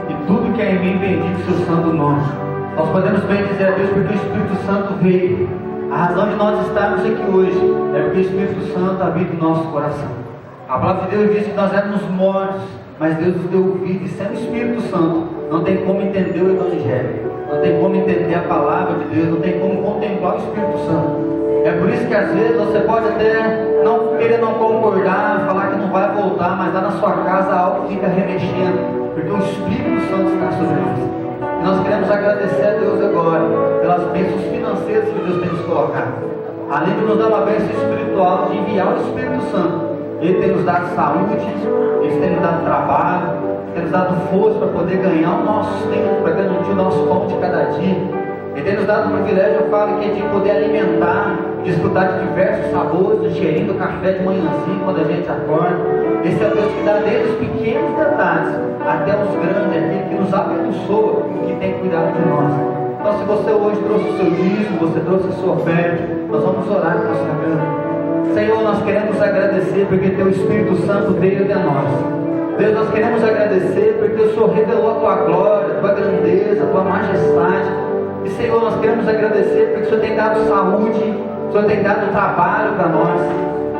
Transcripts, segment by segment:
e tudo que é em mim bendiga o seu santo nome. Nós podemos bem dizer a Deus porque o Espírito Santo veio. A razão de nós estarmos aqui hoje é porque o Espírito Santo habita em nosso coração. A palavra de Deus diz que nós éramos mortos, mas Deus nos deu vida, e sendo o Espírito Santo, não tem como entender o Evangelho, não tem como entender a palavra de Deus, não tem como contemplar o Espírito Santo. É por isso que às vezes você pode até querer não concordar, falar que não vai voltar, mas lá na sua casa algo fica remexendo, porque o Espírito Santo está sobre nós. E nós queremos agradecer a Deus agora pelas bênçãos financeiras que Deus tem nos colocado. Além de nos dar uma bênção espiritual, de enviar o Espírito Santo, Ele tem nos dado saúde, Ele tem nos dado trabalho, tem nos dado força para poder ganhar o nosso sustento, para garantir o nosso pão de cada dia. Ele tem nos dado o privilégio, eu falo, que é de poder alimentar, desfrutar de diversos sabores, o cheirinho do café de manhãzinho quando a gente acorda. Esse é o Deus que dá desde os pequenos detalhes até os grandes, aquele que nos abençoa e que tem cuidado de nós. Então, se você hoje trouxe o seu dízimo, você trouxe a sua oferta, nós vamos orar consagrando. Senhor, nós queremos agradecer porque Teu Espírito Santo veio de nós. Deus, nós queremos agradecer porque o Senhor revelou a Tua glória, a Tua grandeza, a Tua majestade. E Senhor, nós queremos agradecer porque o Senhor tem dado saúde, o Senhor tem dado trabalho para nós.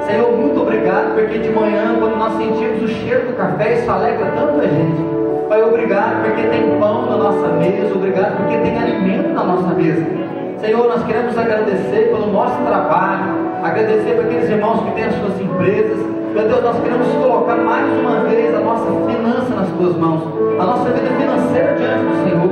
Senhor, muito obrigado porque de manhã, quando nós sentimos o cheiro do café, isso alegra tanto a gente. Pai, obrigado porque tem pão na nossa mesa, obrigado porque tem alimento na nossa mesa. Senhor, nós queremos agradecer pelo nosso trabalho, agradecer por aqueles irmãos que têm as suas empresas. Meu Deus, nós queremos colocar mais uma vez a nossa finança nas Tuas mãos, a nossa vida financeira diante do Senhor.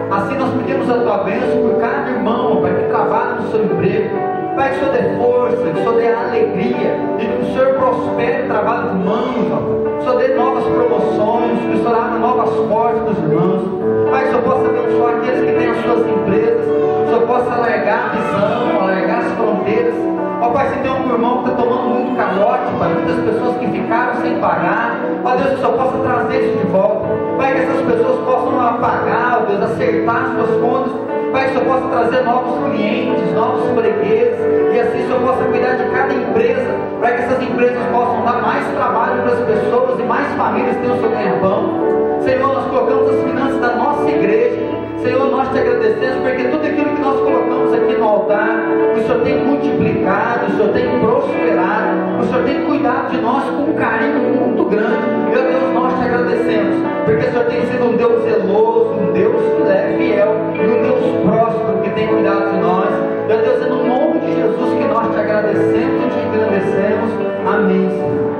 Assim nós pedimos a Tua bênção por cada irmão, Pai, que trabalha no seu emprego. Pai, que o Senhor dê força, que o Senhor dê alegria, e que o Senhor prospere o trabalho de mãos, ó. Que o Senhor dê novas promoções, que o Senhor abra novas portas dos irmãos. Pai, que o Senhor possa abençoar aqueles que têm as suas empresas, que o Senhor possa alargar a visão, alargar as fronteiras. Ó Pai, se tem um irmão que está tomando muito calote, Pai, muitas pessoas que ficaram sem pagar, ó Deus, que o Senhor possa trazer isso de volta. Pai, que essas pessoas possam pagar, ó Deus, acertar as suas contas. Pai, que o Senhor possa trazer novos clientes, novos fregueses, e assim o Senhor possa cuidar de cada empresa, para que essas empresas possam dar mais trabalho para as pessoas e mais famílias tenham o seu ganha-pão. Senhor, nós colocamos as finanças da nossa igreja. Senhor, nós te agradecemos porque tudo aquilo que nós colocamos aqui no altar, o Senhor tem multiplicado, o Senhor tem prosperado, o Senhor tem cuidado de nós com um carinho muito grande. Meu Deus, nós te agradecemos, porque o Senhor tem sido um Deus zeloso, um Deus que é fiel e um Deus próspero que tem cuidado de nós. Meu Deus, é no nome de Jesus que nós te agradecemos e te agradecemos. Amém, Senhor.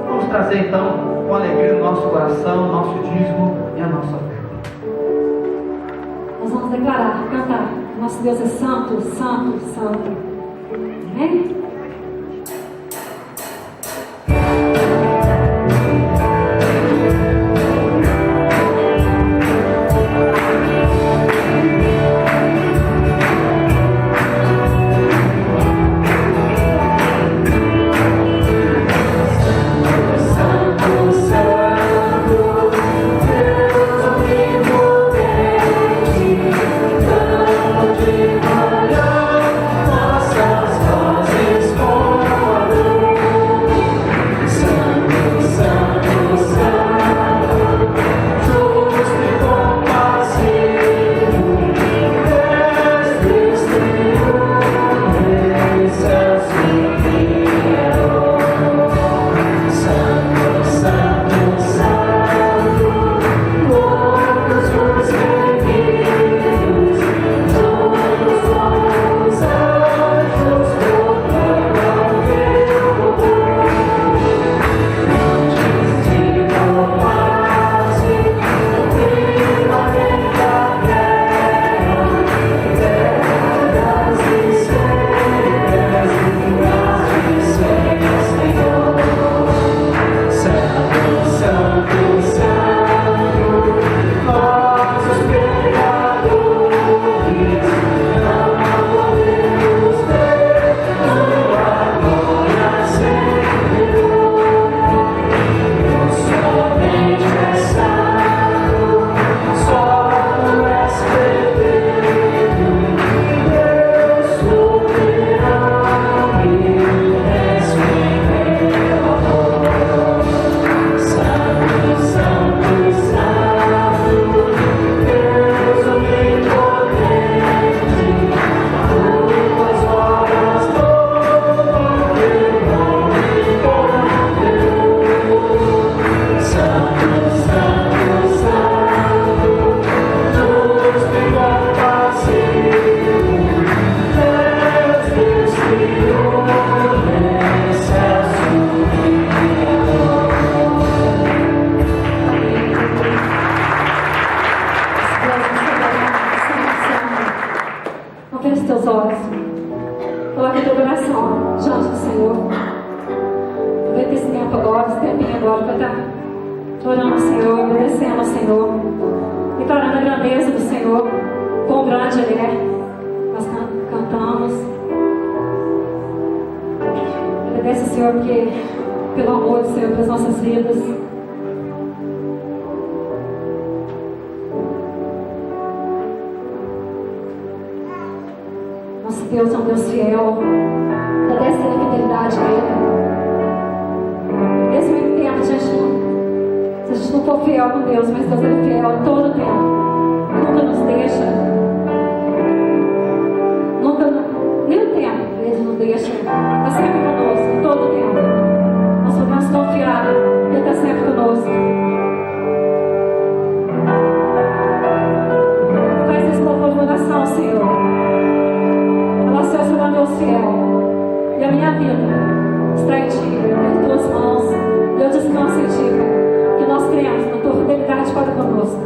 Vamos trazer então com alegria o nosso coração, o nosso dízimo e a nossa oferta. Nós vamos declarar, cantar. Nosso Deus é santo, santo, santo. Amém? Nossas vozes Oramos, Senhor, obedecendo ao Senhor, declarando a grandeza do Senhor, quão grande Ele é. Nós cantamos. Agradece, Senhor, porque pelo amor do Senhor para as nossas vidas. Nosso Deus é um Deus fiel. Agradece a fidelidade dele. Mesmo em tempo, se a gente não for fiel com Deus, mas Deus é fiel todo o tempo. Nunca nos deixa. Nunca, nem o tempo Ele nos deixa. Está sempre conosco, todo o tempo. Nós podemos confiar, Ele está sempre conosco. Faz esse louvor de oração, Senhor. Fala, Senhor, Senhor, Deus fiel. E a minha vida está em Ti, em Tuas mãos. Eu descanso em Ti, que nós cremos na Tua fidelidade para conosco.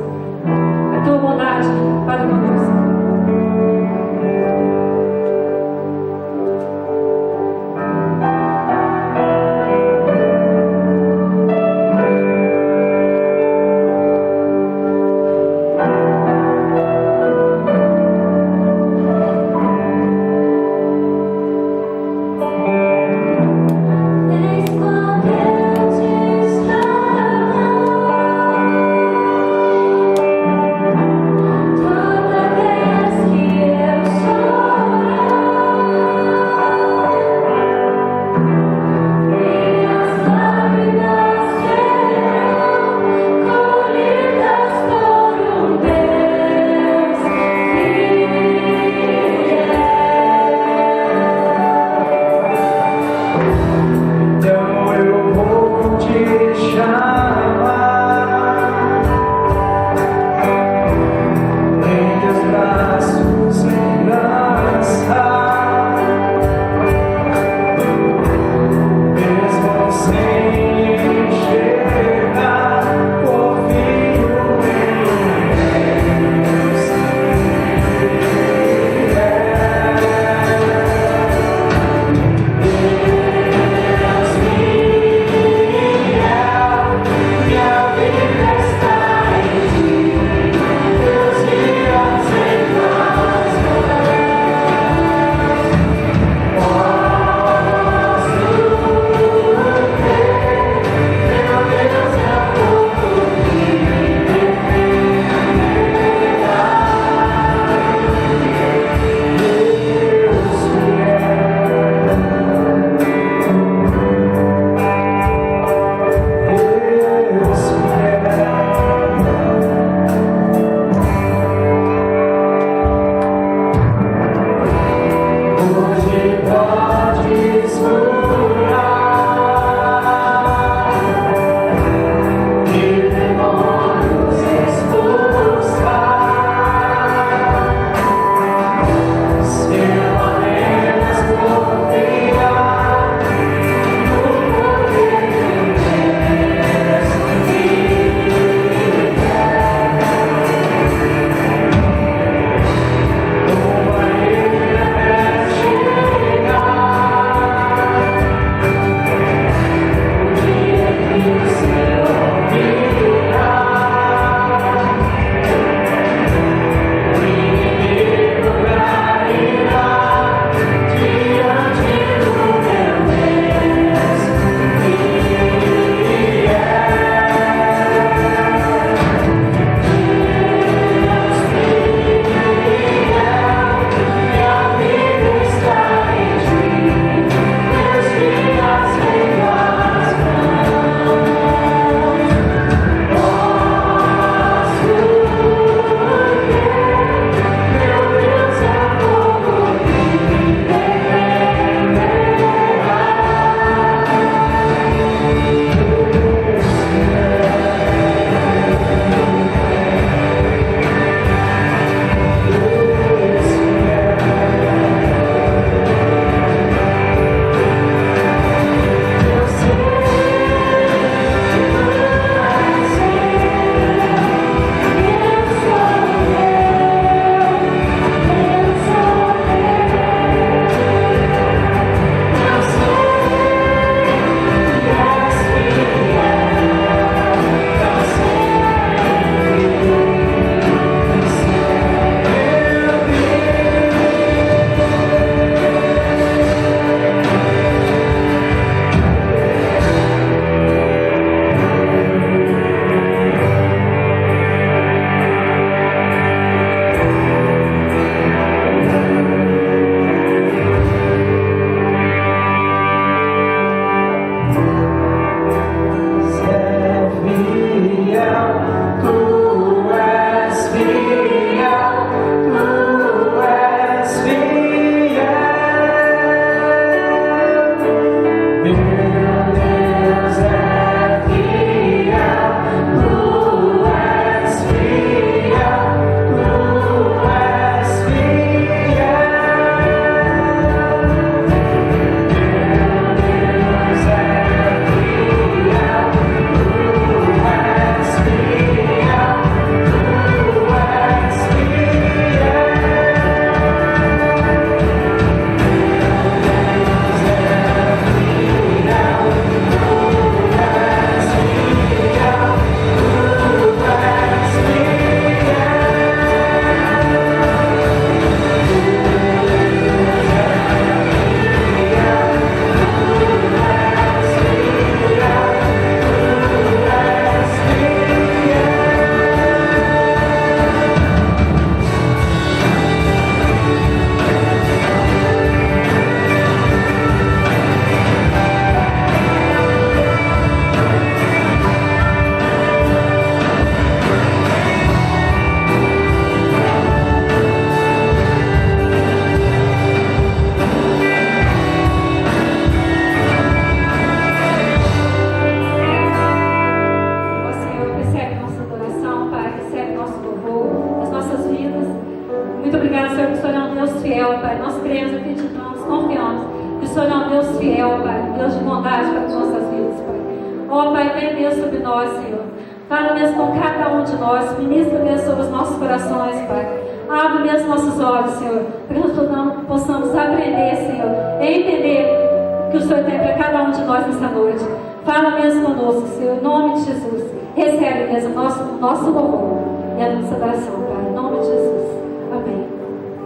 Muito obrigado, Senhor, que o Senhor é um Deus fiel, Pai. Nós cremos, acreditamos, confiamos que o Senhor é um Deus fiel, Pai. Deus de bondade para as nossas vidas, Pai. Ó, Pai, vem Deus sobre nós, Senhor. Fala mesmo com cada um de nós. Ministra Deus sobre os nossos corações, Pai. Abre mesmo nossos olhos, Senhor, para que nós possamos aprender, Senhor, e entender o que o Senhor tem para cada um de nós nessa noite. Fala mesmo conosco, Senhor, em nome de Jesus. Recebe mesmo o nosso louvor e a nossa oração, Pai, em nome de Jesus. Amém.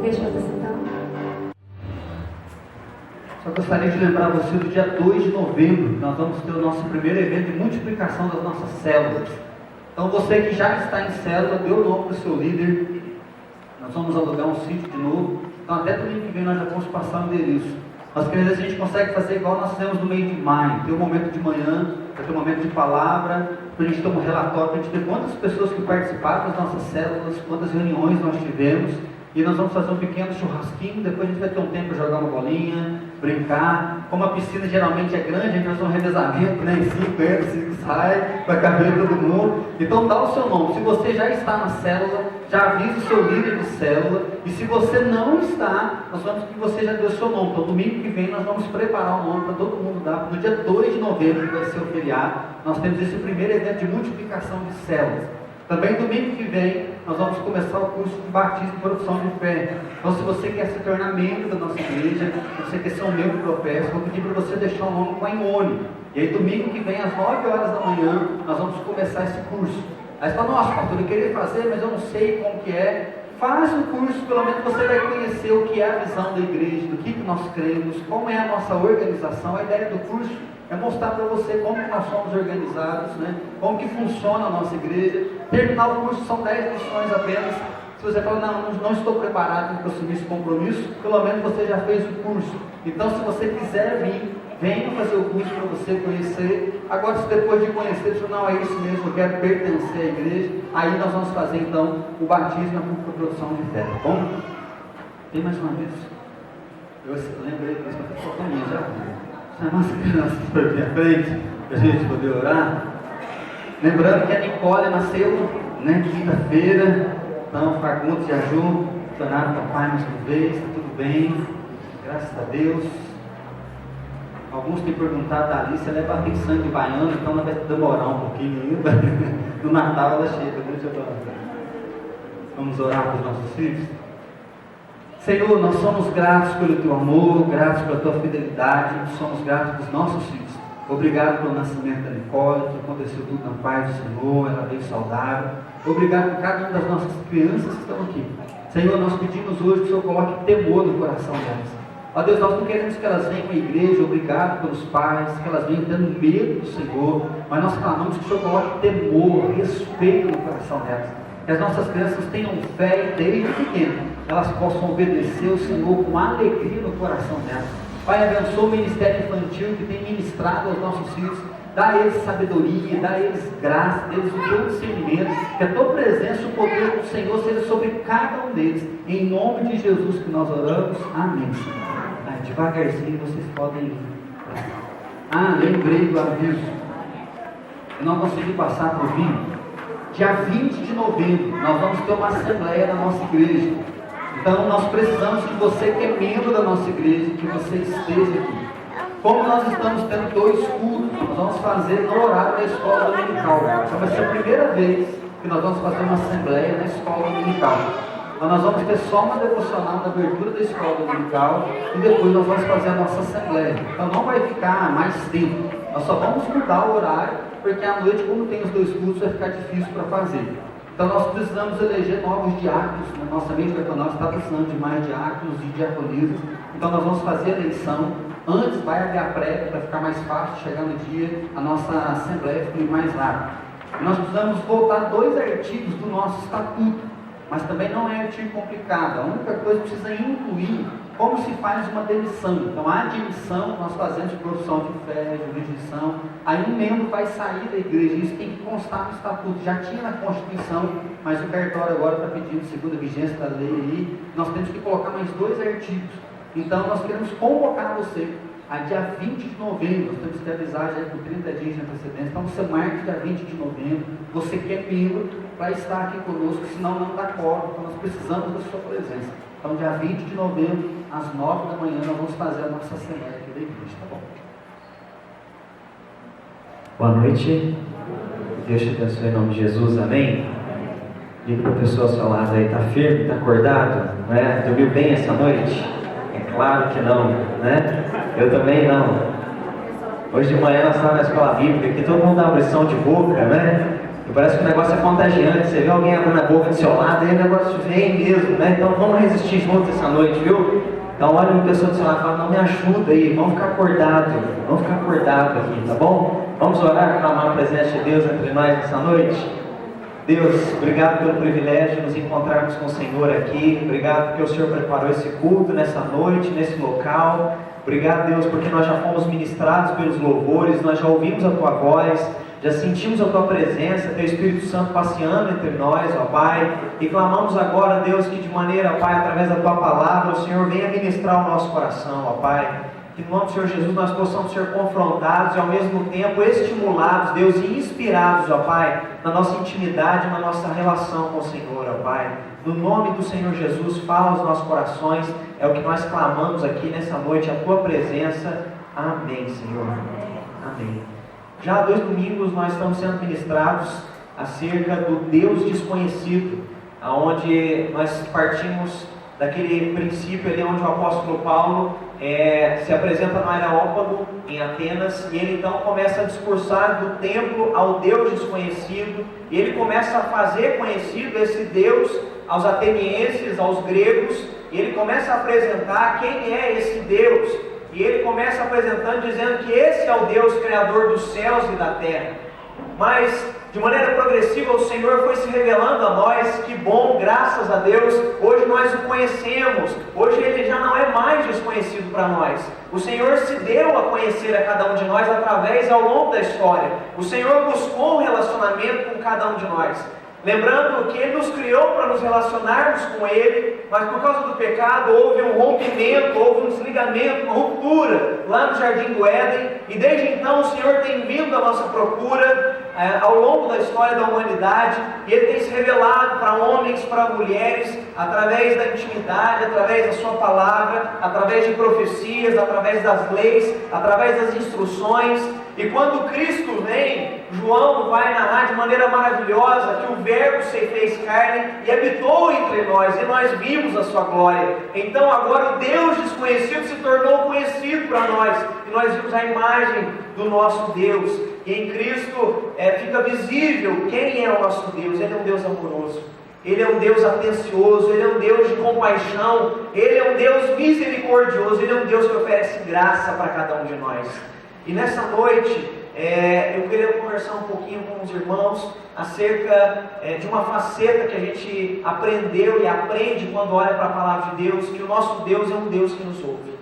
Deixa eu sentar. Só gostaria de lembrar você do dia 2 de novembro, nós vamos ter o nosso primeiro evento de multiplicação das nossas células. Então você que já está em célula, dê o nome para o seu líder. Nós vamos alugar um sítio de novo. Então até domingo que vem nós já vamos passar o endereço. Nós queremos ver se a gente consegue fazer igual nós fizemos no mês de maio. Ter um momento de manhã, ter um momento de palavra, para a gente ter um relatório, para a gente ver quantas pessoas que participaram das nossas células, quantas reuniões nós tivemos. E nós vamos fazer um pequeno churrasquinho, depois a gente vai ter um tempo para jogar uma bolinha, brincar. Como a piscina geralmente é grande, a gente vai fazer um revezamento, né? 5 entra, 5 sai, vai caber todo mundo. Então dá o seu nome. Se você já está na célula, já avisa o seu líder de célula. E se você não está, nós vamos que você já deu o seu nome. Então domingo que vem nós vamos preparar o nome para todo mundo dar. No dia 2 de novembro, que vai ser o feriado, nós temos esse primeiro evento de multiplicação de células. Também domingo que vem, nós vamos começar o curso de batismo e profissão de fé. Então, se você quer se tornar membro da nossa igreja, se você quer ser um membro profético, vou pedir para você deixar o nome com a Ione. E aí, domingo que vem, às 9 horas da manhã, nós vamos começar esse curso. Aí você fala, nossa, pastor, eu queria fazer, mas eu não sei como que é. Faz o curso, pelo menos você vai conhecer o que é a visão da igreja, do que nós cremos, como é a nossa organização. A ideia do curso é mostrar para você como que nós somos organizados, né? Como que funciona a nossa igreja. Terminar o curso são 10 lições apenas. Se você fala, não estou preparado para assumir esse compromisso, pelo menos você já fez o curso. Então, se você quiser vir, venha fazer o curso para você conhecer. Agora, se depois de conhecer, você não, é isso mesmo, eu quero pertencer à igreja, aí nós vamos fazer então o batismo na pública produção de fé, tá bom? Tem mais uma vez? Eu lembrei disso, mas estou faltando minha já. Chamar as crianças para aqui à frente, para a gente poder orar. Lembrando que a Nicole nasceu, né, quinta-feira. Então, Fagundes e a Ju tornaram papai mais uma vez, está tudo bem, graças a Deus. Alguns têm perguntado da Alice, ela é bater sangue baiano, então ela vai demorar um pouquinho ainda. No Natal ela chega, deixa eu falar. Vamos orar para os nossos filhos. Senhor, nós somos gratos pelo Teu amor, gratos pela Tua fidelidade, somos gratos pelos nossos filhos. Obrigado pelo nascimento da Nicole, que aconteceu tudo na paz do Senhor, ela veio saudável. Obrigado por cada uma das nossas crianças que estão aqui. Senhor, nós pedimos hoje que o Senhor coloque temor no coração delas. Ó Deus, nós não queremos que elas venham para a igreja, obrigado pelos pais, que elas venham tendo medo do Senhor, mas nós clamamos que o Senhor coloque temor, respeito no coração delas. Que as nossas crianças tenham fé e desde pequeno elas possam obedecer o Senhor com alegria no coração delas. Pai, abençoa o ministério infantil que tem ministrado aos nossos filhos. Dá a eles sabedoria, dá a eles graça, dá a eles o teu discernimento, que a tua presença, o poder do Senhor seja sobre cada um deles. Em nome de Jesus que nós oramos. Amém, Senhor. Devagarzinho vocês podem ir. Lembrei do aviso. Eu não consegui passar por mim. Dia 20 de novembro, nós vamos ter uma assembleia na nossa igreja. Então nós precisamos que você que é membro da nossa igreja, que você esteja aqui. Como nós estamos tendo 2 cultos, nós vamos fazer no horário da escola dominical. Então vai ser a primeira vez que nós vamos fazer uma assembleia na escola dominical. Então nós vamos ter só uma devocional na abertura da escola dominical e depois nós vamos fazer a nossa assembleia. Então não vai ficar mais tempo. Nós só vamos mudar o horário, porque à noite, como tem os 2 cultos, vai ficar difícil para fazer. Então nós precisamos eleger novos diáconos. Na nossa mente diaconal está precisando de mais diáconos e diaconisas. Então nós vamos fazer a eleição. Antes vai haver a prévia para ficar mais fácil chegar no dia, a nossa assembleia fica mais rápida. E nós precisamos voltar 2 artigos do nosso estatuto, mas também não é artigo complicado. A única coisa que precisa incluir como se faz uma demissão. Então a admissão nós fazemos profissão de fé, jurisdição, aí um membro vai sair da igreja, isso tem que constar no estatuto, já tinha na Constituição, mas o cartório agora está pedindo segunda vigência da lei aí, nós temos que colocar mais 2 artigos. Então nós queremos convocar você a dia 20 de novembro, nós temos que avisar já com 30 dias de antecedência, então você marca dia 20 de novembro, você que é membro, para estar aqui conosco, senão não dá quórum, então nós precisamos da sua presença. Então dia 20 de novembro, às 9 da manhã, nós vamos fazer a nossa assembleia aqui da igreja, tá bom? Boa noite, Deus te abençoe em nome de Jesus, amém? Diga para a pessoa ao seu lado aí, está firme, está acordado, né? Dormiu bem essa noite? É claro que não, né? Eu também não. Hoje de manhã nós estávamos na escola bíblica, aqui todo mundo dá uma lição de boca, né? E parece que o negócio é contagiante, você vê alguém abrindo a boca do seu lado, aí o negócio vem mesmo, né? Então vamos resistir juntos essa noite, viu? Então olha uma pessoa do seu lado e fala, não, me ajuda aí, vamos ficar acordado aqui, tá bom? Vamos orar, clamar a presença de Deus entre nós nessa noite? Deus, obrigado pelo privilégio de nos encontrarmos com o Senhor aqui. Obrigado porque o Senhor preparou esse culto nessa noite, nesse local. Obrigado, Deus, porque nós já fomos ministrados pelos louvores, nós já ouvimos a Tua voz, já sentimos a Tua presença, Teu Espírito Santo passeando entre nós, ó Pai. E clamamos agora, Deus, que de maneira, ó Pai, através da Tua palavra, o Senhor venha ministrar o nosso coração, ó Pai. Que no nome do Senhor Jesus nós possamos ser confrontados e ao mesmo tempo estimulados, Deus, e inspirados, ó Pai, na nossa intimidade, na nossa relação com o Senhor, ó Pai. No nome do Senhor Jesus, fala aos nossos corações, é o que nós clamamos aqui nessa noite, a Tua presença. Amém, Senhor. Amém. Já há 2 domingos nós estamos sendo ministrados acerca do Deus desconhecido, aonde nós partimos daquele princípio ali onde o apóstolo Paulo se apresenta no Areópago, em Atenas, e ele então começa a discursar do templo ao Deus desconhecido, e ele começa a fazer conhecido esse Deus aos atenienses, aos gregos, e ele começa a apresentar quem é esse Deus, e ele começa apresentando, dizendo que esse é o Deus criador dos céus e da terra. Mas, de maneira progressiva, o Senhor foi se revelando a nós, que bom, graças a Deus, hoje nós o conhecemos, hoje Ele já não é mais desconhecido para nós. O Senhor se deu a conhecer a cada um de nós através e ao longo da história. O Senhor buscou um relacionamento com cada um de nós. Lembrando que Ele nos criou para nos relacionarmos com Ele, mas por causa do pecado houve um rompimento, houve um desligamento, uma ruptura lá no Jardim do Éden, e desde então o Senhor tem vindo à nossa procura ao longo da história da humanidade, e Ele tem se revelado para homens, para mulheres, através da intimidade, através da Sua palavra, através de profecias, através das leis, através das instruções. E quando Cristo vem, João vai narrar de maneira maravilhosa que o Verbo se fez carne e habitou entre nós, e nós vimos a Sua glória. Então agora o Deus desconhecido se tornou conhecido para nós, e nós vimos a imagem do nosso Deus. E em Cristo fica visível quem é o nosso Deus. Ele é um Deus amoroso, Ele é um Deus atencioso, Ele é um Deus de compaixão, Ele é um Deus misericordioso, Ele é um Deus que oferece graça para cada um de nós. E nessa noite, eu queria conversar um pouquinho com os irmãos acerca de uma faceta que a gente aprendeu e aprende quando olha para a palavra de Deus, que o nosso Deus é um Deus que nos ouve.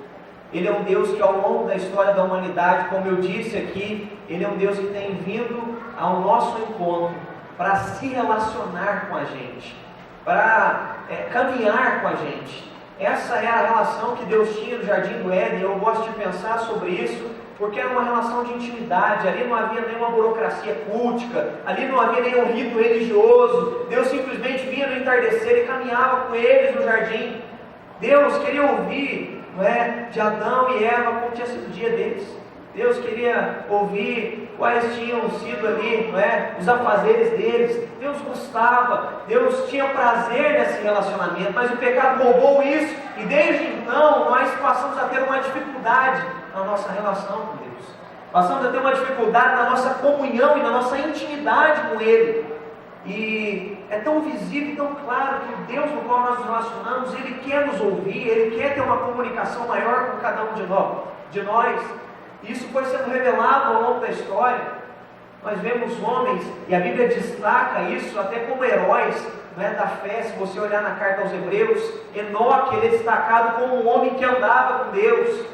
Ele é um Deus que ao longo da história da humanidade, como eu disse aqui, Ele é um Deus que tem vindo ao nosso encontro para se relacionar com a gente, para caminhar com a gente. Essa é a relação que Deus tinha no Jardim do Éden. Eu gosto de pensar sobre isso, porque era uma relação de intimidade. Ali não havia nenhuma burocracia cultica, ali não havia nenhum rito religioso. Deus simplesmente vinha no entardecer e caminhava com eles no jardim. Deus queria ouvir, de Adão e Eva como tinha sido o dia deles. Deus queria ouvir quais tinham sido ali, os afazeres deles. Deus gostava, Deus tinha prazer nesse relacionamento, mas o pecado roubou isso, e desde então nós passamos a ter uma dificuldade na nossa relação com Deus. Passamos a ter uma dificuldade na nossa comunhão e na nossa intimidade com Ele. E é tão visível e tão claro que o Deus no qual nós nos relacionamos, Ele quer nos ouvir, Ele quer ter uma comunicação maior com cada um de nós. Isso foi sendo revelado ao longo da história. Nós vemos homens, e a Bíblia destaca isso até como heróis da fé. Se você olhar na carta aos Hebreus, Enoque, ele é destacado como um homem que andava com Deus,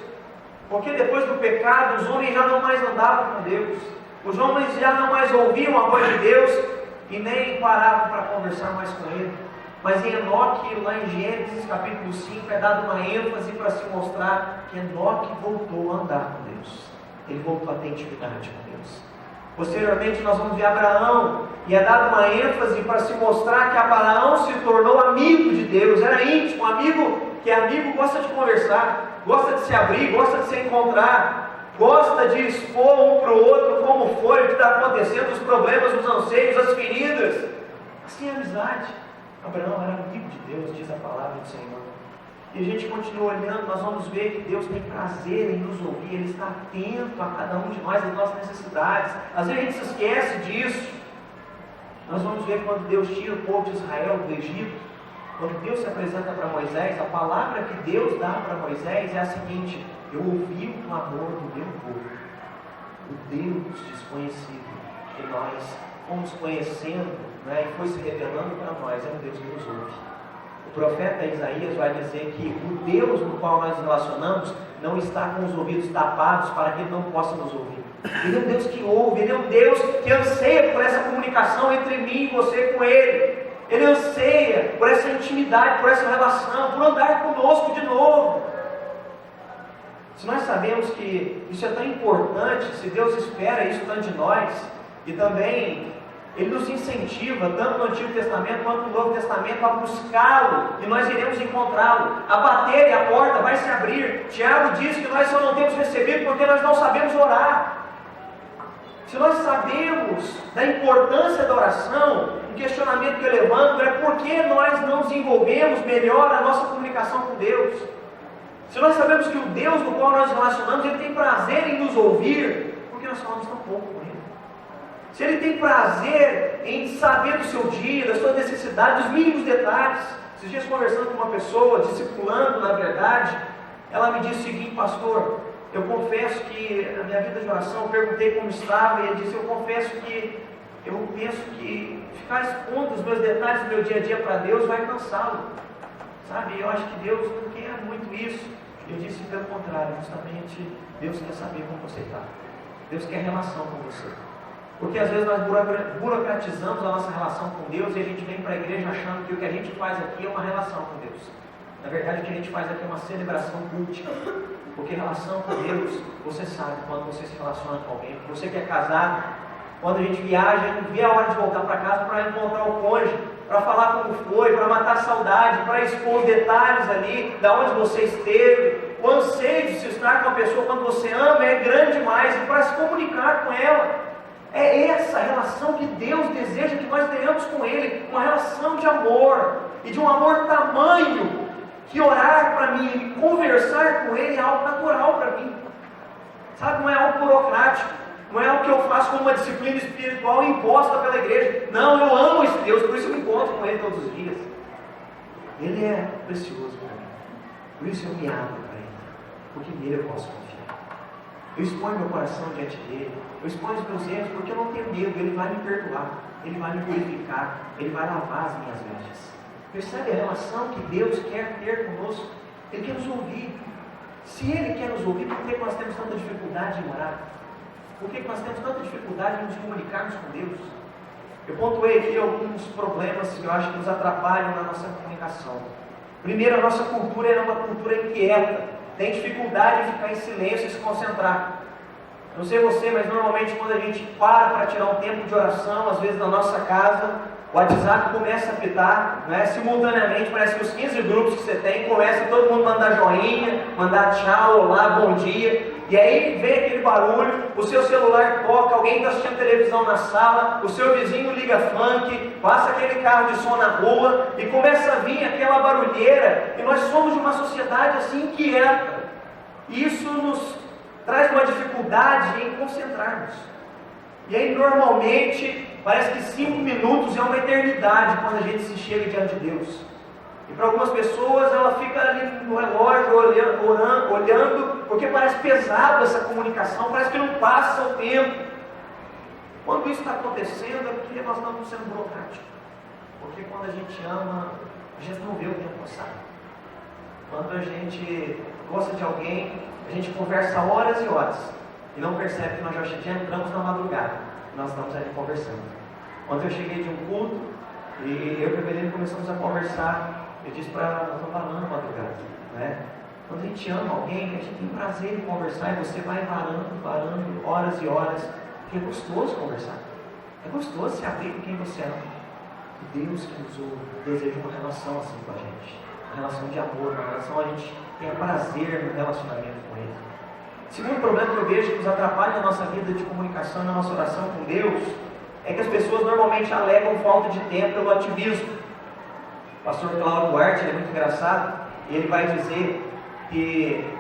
porque depois do pecado os homens já não mais andavam com Deus, os homens já não mais ouviam a voz de Deus e nem paravam para conversar mais com Ele. Mas em Enoque, lá em Gênesis capítulo 5, é dado uma ênfase para se mostrar que Enoque voltou a andar com Deus. Ele voltou a ter intimidade com Deus. Posteriormente nós vamos ver Abraão, e é dado uma ênfase para se mostrar que Abraão se tornou amigo de Deus, era íntimo, amigo, que é amigo, gosta de conversar, gosta de se abrir, gosta de se encontrar, gosta de expor um para o outro como foi, o que está acontecendo, os problemas, os anseios, as feridas. Assim é a amizade. Abraão era amigo de Deus, diz a palavra do Senhor. E a gente continua olhando, nós vamos ver que Deus tem prazer em nos ouvir, Ele está atento a cada um de nós, às nossas necessidades. Às vezes a gente se esquece disso. Nós vamos ver quando Deus tira o povo de Israel do Egito, quando Deus se apresenta para Moisés, a palavra que Deus dá para Moisés é a seguinte: eu ouvi o clamor do meu povo, o Deus desconhecido, que nós fomos conhecendo, né, e foi se revelando para nós, é um Deus que nos ouve. O profeta Isaías vai dizer que o Deus no qual nós nos relacionamos não está com os ouvidos tapados para que Ele não possa nos ouvir. Ele é um Deus que ouve, Ele é um Deus que anseia por essa comunicação entre mim e você com Ele. Ele anseia por essa intimidade, por essa relação, por andar conosco de novo. Se nós sabemos que isso é tão importante, se Deus espera isso tanto de nós, e também Ele nos incentiva, tanto no Antigo Testamento quanto no Novo Testamento, a buscá-lo, e nós iremos encontrá-lo, a bater e a porta vai se abrir. Tiago diz que nós só não temos recebido porque nós não sabemos orar. Se nós sabemos da importância da oração, o questionamento que eu levanto é por que nós não desenvolvemos melhor a nossa comunicação com Deus? Se nós sabemos que o Deus no qual nós nos relacionamos, Ele tem prazer em nos ouvir, por que nós falamos tão pouco com Ele? Se Ele tem prazer em saber do seu dia, das suas necessidades, dos mínimos detalhes. Esses dias conversando com uma pessoa, discipulando na verdade, ela me disse o seguinte: pastor, eu confesso que a minha vida de oração, eu perguntei como estava, e ele disse: eu confesso que eu penso que ficar expondo os meus detalhes do meu dia a dia para Deus vai cansá-lo, sabe? Eu acho que Deus não quer muito isso. Eu disse: pelo contrário, justamente Deus quer saber como você está, Deus quer relação com você. Porque às vezes nós burocratizamos a nossa relação com Deus e a gente vem para a igreja achando que o que a gente faz aqui é uma relação com Deus. Na verdade, o que a gente faz aqui é uma celebração cultica. Porque relação com Deus, você sabe quando você se relaciona com alguém. Você que é casado, quando a gente viaja, a gente vê a hora de voltar para casa para encontrar o cônjuge, para falar como foi, para matar a saudade, para expor os detalhes ali, da onde você esteve. O anseio de se estar com a pessoa quando você ama é grande demais, e para se comunicar com ela. É essa relação que Deus deseja que nós tenhamos com Ele, uma relação de amor, e de um amor tamanho, que orar para mim, conversar com Ele é algo natural para mim, sabe, não é algo burocrático, não é algo que eu faço como uma disciplina espiritual imposta pela igreja. Não, eu amo esse Deus, por isso eu me encontro com Ele todos os dias. Ele é precioso para mim, por isso eu me abro para Ele, porque nele eu posso confiar. Eu exponho meu coração diante dele, eu exponho os meus erros, porque eu não tenho medo. Ele vai me perdoar, Ele vai me purificar, Ele vai lavar as minhas vestes. Percebe a relação que Deus quer ter conosco? Ele quer nos ouvir. Se Ele quer nos ouvir, por que nós temos tanta dificuldade em orar? Por que nós temos tanta dificuldade em nos comunicarmos com Deus? Eu pontuei aqui alguns problemas que eu acho que nos atrapalham na nossa comunicação. Primeiro, a nossa cultura é uma cultura inquieta. Tem dificuldade em ficar em silêncio e se concentrar. Não sei você, mas normalmente quando a gente para tirar um tempo de oração, às vezes na nossa casa, o WhatsApp começa a apitar, né? Simultaneamente, parece que os 15 grupos que você tem, começa todo mundo a mandar joinha, mandar tchau, olá, bom dia, e aí vem aquele barulho, o seu celular toca, alguém está assistindo televisão na sala, o seu vizinho liga funk, passa aquele carro de som na rua, e começa a vir aquela barulheira, e nós somos de uma sociedade assim inquieta. Isso nos traz uma dificuldade em concentrarmos. E aí normalmente parece que 5 minutos é uma eternidade quando a gente se chega diante de Deus. E para algumas pessoas ela fica ali no relógio olhando, porque parece pesado essa comunicação, parece que não passa o tempo. Quando isso está acontecendo é porque nós estamos sendo burocráticos. Porque quando a gente ama, a gente não vê o tempo passar. Quando a gente gosta de alguém, a gente conversa horas e horas e não percebe que nós já entramos na madrugada. Nós estamos ali conversando. Ontem eu cheguei de um culto E eu e a Belém começamos a conversar. Eu disse para ela, nós estamos varando madrugada, né? Quando a gente ama alguém, a gente tem prazer em conversar, e você vai varando, horas e horas, porque é gostoso conversar. É gostoso se abrir com quem você ama. E Deus que nos deseja uma relação assim com a gente. Uma relação de amor, uma relação a gente tenha prazer no relacionamento com Ele. O segundo problema que eu vejo que nos atrapalha na nossa vida de comunicação, na nossa oração com Deus, é que as pessoas normalmente alegam falta de tempo pelo ativismo. O pastor Cláudio Duarte, ele é muito engraçado, e ele vai dizer que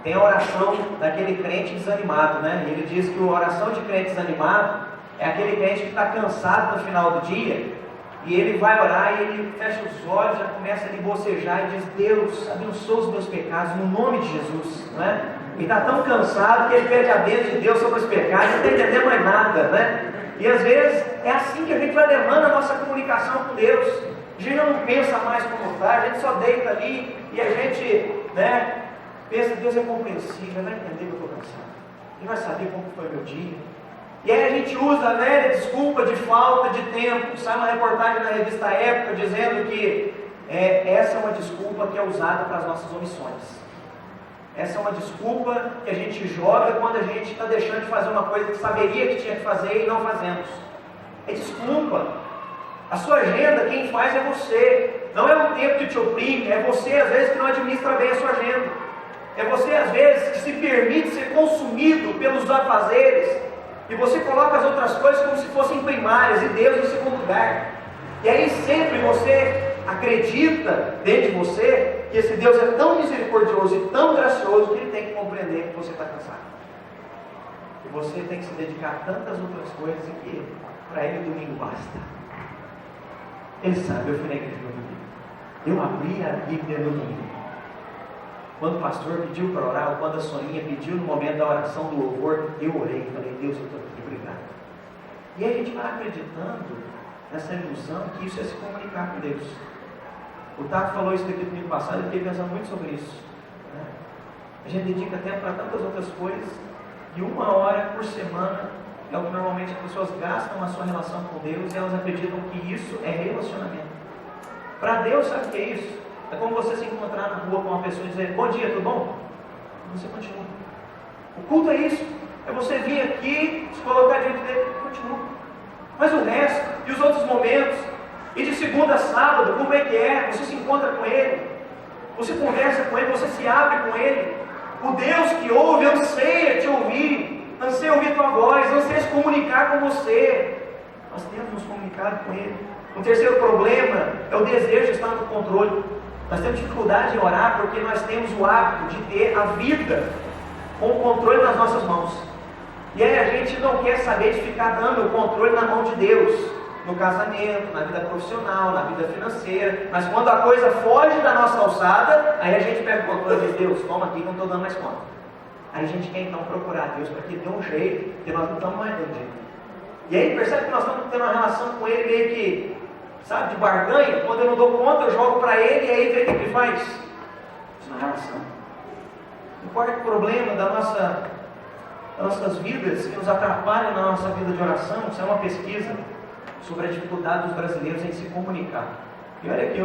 tem a oração daquele crente desanimado, né? E ele diz que a oração de crente desanimado é aquele crente que está cansado no final do dia, e ele vai orar e ele fecha os olhos, já começa a bocejar e diz: Deus, abençoa os meus pecados no nome de Jesus, né? E está tão cansado que ele pede a bênção de Deus sobre os pecados, não está entendendo mais nada, né? E às vezes é assim que a gente vai levando a nossa comunicação com Deus. A gente não pensa mais como está, a gente só deita ali e a gente, né, pensa: Deus é compreensível, vai entender que eu estou cansado, Ele vai saber como foi o meu dia. E aí a gente usa a velha desculpa de falta de tempo. Sai uma reportagem na revista Época dizendo que essa é uma desculpa que é usada para as nossas omissões. Essa é uma desculpa que a gente joga quando a gente está deixando de fazer uma coisa que saberia que tinha que fazer e não fazemos. É desculpa. A sua agenda, quem faz é você. Não é o tempo que te oprime, é você às vezes que não administra bem a sua agenda. É você às vezes que se permite ser consumido pelos afazeres. E você coloca as outras coisas como se fossem primárias e Deus em segundo lugar. E aí sempre você acredita dentro de você que esse Deus é tão misericordioso e tão gracioso que Ele tem que compreender que você está cansado. Que você tem que se dedicar a tantas outras coisas e que para Ele o domingo basta. Ele sabe, eu fui na igreja no domingo. Eu abri a Bíblia no domingo. Quando o pastor pediu para orar, ou quando a Soninha pediu no momento da oração do louvor, eu orei e falei: Deus, eu estou aqui, obrigado. E aí a gente vai acreditando nessa ilusão que isso é se comunicar com Deus. O Tato falou isso aqui no domingo passado, eu fiquei pensando muito sobre isso, né? A gente dedica tempo para tantas outras coisas, e 1 hora por semana é o que normalmente as pessoas gastam na sua relação com Deus, e elas acreditam que isso é relacionamento. Para Deus, sabe o que é isso? É como você se encontrar na rua com uma pessoa e dizer: bom dia, tudo bom? E você continua. O culto é isso. É você vir aqui, se colocar diante dele e continua. Mas o resto, e os outros momentos, e de segunda a sábado, como é que é? Você se encontra com Ele, você conversa com Ele, você se abre com Ele. O Deus que ouve anseia te ouvir, anseia ouvir tua voz, anseia se comunicar com você. Nós temos nos comunicado com Ele. O terceiro problema é o desejo de estar no controle. Nós temos dificuldade em orar porque nós temos o hábito de ter a vida com o controle nas nossas mãos. E aí a gente não quer saber de ficar dando o controle na mão de Deus, no casamento, na vida profissional, na vida financeira. Mas quando a coisa foge da nossa alçada, aí a gente pega o controle e diz: Deus, toma aqui que eu não estou dando mais conta. Aí a gente quer então procurar Deus para que dê um jeito, porque nós não estamos mais dando jeito. E aí percebe que nós estamos tendo uma relação com Ele meio que, sabe, de barganha. Quando eu não dou conta, eu jogo para Ele, e aí vê o que Ele faz. Isso não é relação. O quarto problema das nossas vidas, que nos atrapalha na nossa vida de oração, isso é uma pesquisa sobre a dificuldade dos brasileiros em se comunicar. E olha aqui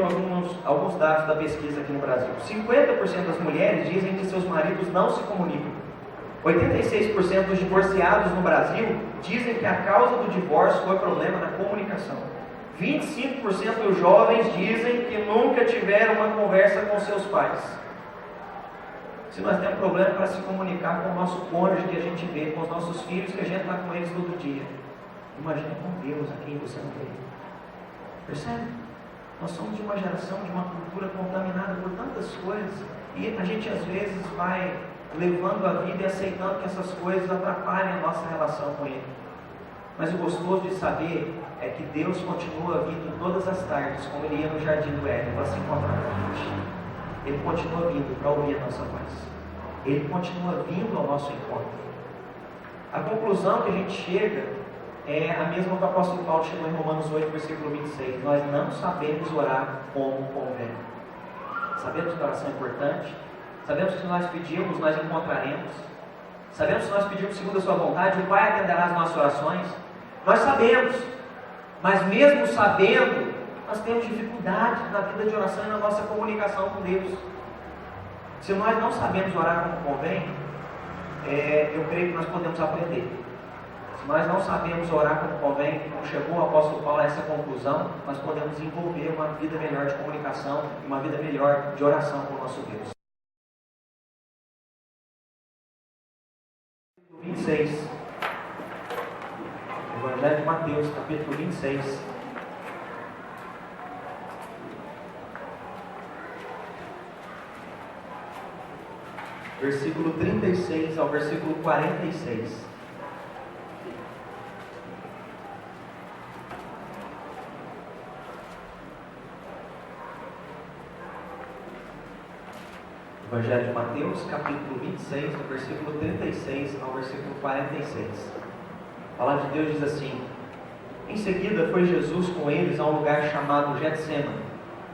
alguns dados da pesquisa aqui no Brasil. 50% das mulheres dizem que seus maridos não se comunicam. 86% dos divorciados no Brasil dizem que a causa do divórcio foi problema na comunicação. 25% dos jovens dizem que nunca tiveram uma conversa com seus pais. Se nós temos problema para se comunicar com o nosso cônjuge que a gente vê, com os nossos filhos que a gente está com eles todo dia, imagina com Deus a quem você não vê. Percebe? Nós somos de uma geração, de uma cultura contaminada por tantas coisas, e a gente às vezes vai levando a vida e aceitando que essas coisas atrapalhem a nossa relação com Ele. Mas o gostoso de saber é que Deus continua vindo todas as tardes, como Ele ia no jardim do Éden, para se encontrar com a gente. Ele continua vindo para ouvir a nossa voz. Ele continua vindo ao nosso encontro. A conclusão que a gente chega é a mesma que o apóstolo Paulo chegou em Romanos 8, versículo 26. Nós não sabemos orar como convém. Sabemos que a oração é importante. Sabemos que se nós pedirmos, nós encontraremos. Sabemos que se nós pedirmos segundo a sua vontade, o Pai atenderá as nossas orações. Nós sabemos. Mas mesmo sabendo, nós temos dificuldade na vida de oração e na nossa comunicação com Deus. Se nós não sabemos orar como convém, eu creio que nós podemos aprender. Se nós não sabemos orar como convém, como chegou o apóstolo Paulo a essa conclusão, nós podemos desenvolver uma vida melhor de comunicação e uma vida melhor de oração com o nosso Deus. 26. Evangelho de Mateus, capítulo 26. Versículo 36 ao versículo 46. Evangelho de Mateus, capítulo 26, do versículo 36 ao versículo 46. A palavra de Deus diz assim: Em seguida foi Jesus com eles a um lugar chamado Getsêmani,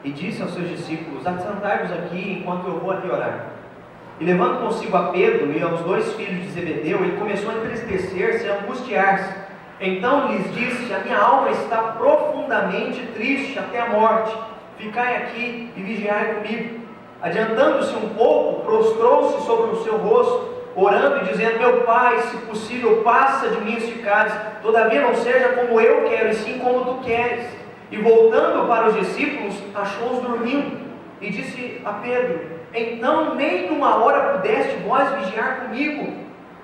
e disse aos seus discípulos: Assentai-vos aqui enquanto eu vou ali orar. E levando consigo a Pedro e aos 2 filhos de Zebedeu, ele começou a entristecer-se e a angustiar-se. Então lhes disse: A minha alma está profundamente triste até a morte. Ficai aqui e vigiai comigo. Adiantando-se um pouco, prostrou-se sobre o seu rosto, orando e dizendo: Meu Pai, se possível, passa de mim este cálice, todavia não seja como eu quero, e sim como tu queres. E voltando para os discípulos, achou-os dormindo, e disse a Pedro: Então nem numa hora pudeste vós vigiar comigo?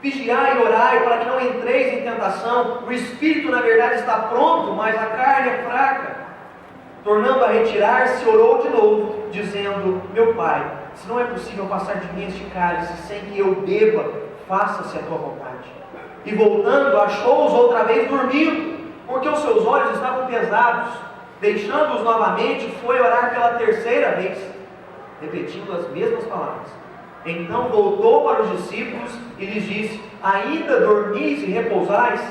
Vigiai e orai, para que não entreis em tentação. O espírito na verdade está pronto, mas a carne é fraca. Tornando a retirar-se, orou de novo, dizendo: Meu Pai, se não é possível passar de mim este cálice sem que eu beba, faça-se a tua vontade. E voltando, achou-os outra vez dormindo, porque os seus olhos estavam pesados. Deixando-os novamente, foi orar pela terceira vez, repetindo as mesmas palavras. Então voltou para os discípulos e lhes disse: Ainda dormis e repousais?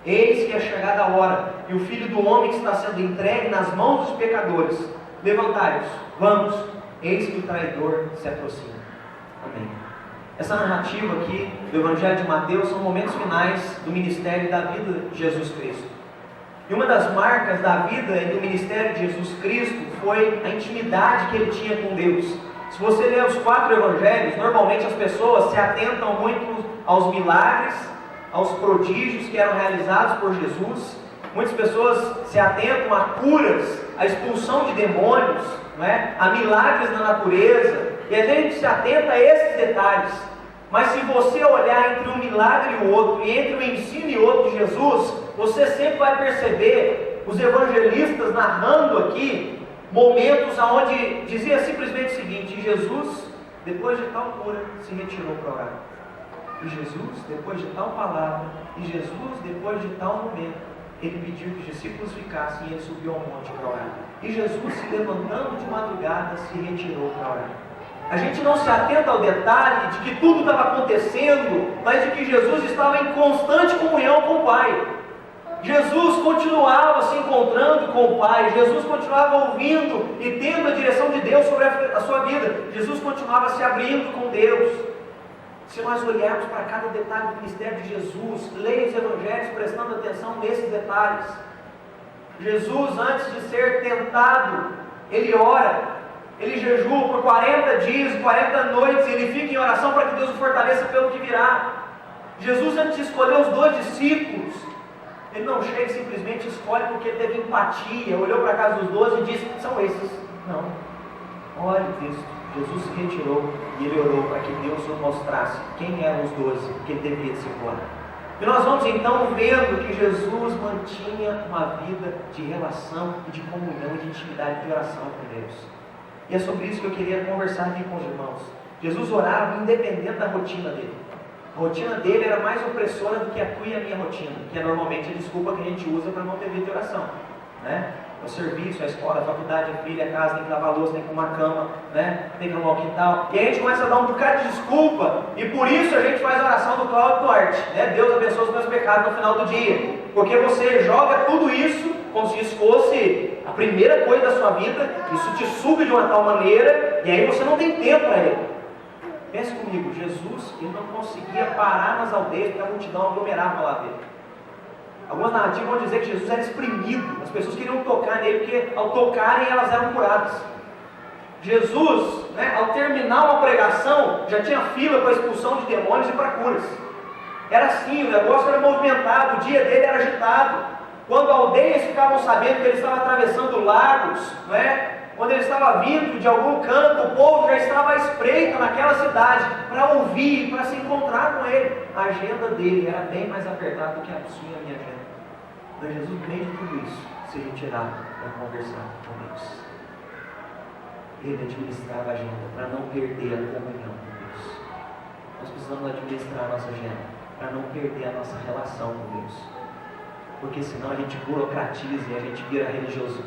Eis que é chegada a hora, e o Filho do Homem está sendo entregue nas mãos dos pecadores. Levantai-vos, vamos, eis que o traidor se aproxima. Amém. Essa narrativa aqui do Evangelho de Mateus são momentos finais do ministério e da vida de Jesus Cristo. E uma das marcas da vida e do ministério de Jesus Cristo foi a intimidade que ele tinha com Deus. Se você ler os 4 evangelhos, normalmente as pessoas se atentam muito aos milagres, aos prodígios que eram realizados por Jesus. Muitas pessoas se atentam a curas, a expulsão de demônios, não é? A milagres na natureza, e a gente se atenta a esses detalhes. Mas se você olhar entre um milagre e o outro, e entre um ensino e outro de Jesus, você sempre vai perceber os evangelistas narrando aqui momentos onde dizia simplesmente o seguinte: Jesus, depois de tal cura, se retirou para orar. E Jesus, depois de tal palavra, e Jesus, depois de tal momento, ele pediu que os discípulos ficassem e ele subiu ao monte para orar. E Jesus, se levantando de madrugada, se retirou para orar. A gente não se atenta ao detalhe de que tudo estava acontecendo, mas de que Jesus estava em constante comunhão com o Pai. Jesus continuava se encontrando com o Pai. Jesus continuava ouvindo e tendo a direção de Deus sobre a sua vida. Jesus continuava se abrindo com Deus. Se nós olharmos para cada detalhe do ministério de Jesus, leia os evangelhos prestando atenção nesses detalhes. Jesus, antes de ser tentado, ele ora. Ele jejua por 40 dias, 40 noites, e ele fica em oração para que Deus o fortaleça pelo que virá. Jesus, antes de escolher os 2 discípulos, ele não chega e simplesmente escolhe porque ele teve empatia, olhou para a casa dos 12 e disse: são esses. Não. Olha o texto. Jesus se retirou e ele orou para que Deus o mostrasse quem eram os 12 que ele deveria discipular. E nós vamos então vendo que Jesus mantinha uma vida de relação e de comunhão e de intimidade de oração com Deus. E é sobre isso que eu queria conversar aqui com os irmãos. Jesus orava independente da rotina dele. A rotina dele era mais opressora do que a tua e a minha rotina, que é normalmente a desculpa que a gente usa para não ter vida de oração, né? O serviço, a escola, a faculdade, a filha, a casa, tem que lavar a louça, tem que arrumar a cama, né? Tem que arrumar o quintal. E a gente começa a dar um bocado de desculpa, e por isso a gente faz a oração do Cláudio Duarte, né? Deus abençoe os meus pecados no final do dia. Porque você joga tudo isso como se isso fosse a primeira coisa da sua vida, isso te suga de uma tal maneira, e aí você não tem tempo para ele. Pense comigo, Jesus, ele não conseguia parar nas aldeias porque a multidão aglomerava lá dele. Algumas narrativas vão dizer que Jesus era espremido. As pessoas queriam tocar nele, porque ao tocarem elas eram curadas. Jesus, ao terminar uma pregação, já tinha fila para a expulsão de demônios e para curas. Era assim, o negócio era movimentado, o dia dele era agitado. Quando aldeias ficavam sabendo que ele estava atravessando lagos, quando ele estava vindo de algum canto, o povo já estava à espreita naquela cidade para ouvir, para se encontrar com ele. A agenda dele era bem mais apertada do que a sua e a minha agenda. Mas Jesus, no meio de tudo isso, se retirava para conversar com Deus. Ele administrava a agenda para não perder a comunhão com Deus. Nós precisamos administrar a nossa agenda para não perder a nossa relação com Deus. Porque senão a gente burocratiza e a gente vira religioso.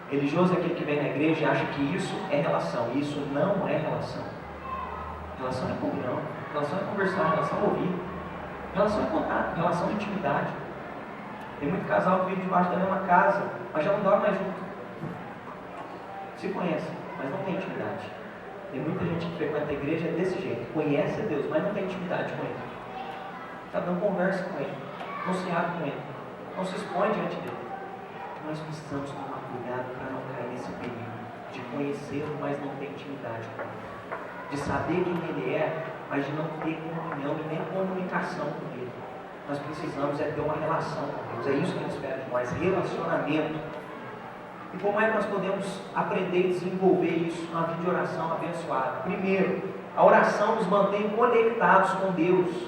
Religioso é aquele que vem na igreja e acha que isso é relação. E isso não é relação. Relação é comunhão. Relação é conversar. Relação é ouvir. Relação é contato. Relação é intimidade. Tem muito casal que vive debaixo da mesma casa, mas já não dorme mais junto. Se conhece, mas não tem intimidade. Tem muita gente que frequenta a igreja desse jeito. Conhece a Deus, mas não tem intimidade com Ele. Sabe, não conversa com Ele. Não se abre com Ele. Não se expõe diante dele. Nós precisamos tomar cuidado para não cair nesse perigo de conhecê-lo, mas não ter intimidade com ele, de saber quem ele é, mas de não ter comunhão e nem comunicação com ele. Nós precisamos ter uma relação com Deus. É isso que ele espera de nós, relacionamento. E como é que nós podemos aprender e desenvolver isso na vida de oração abençoada? Primeiro, a oração nos mantém conectados com Deus.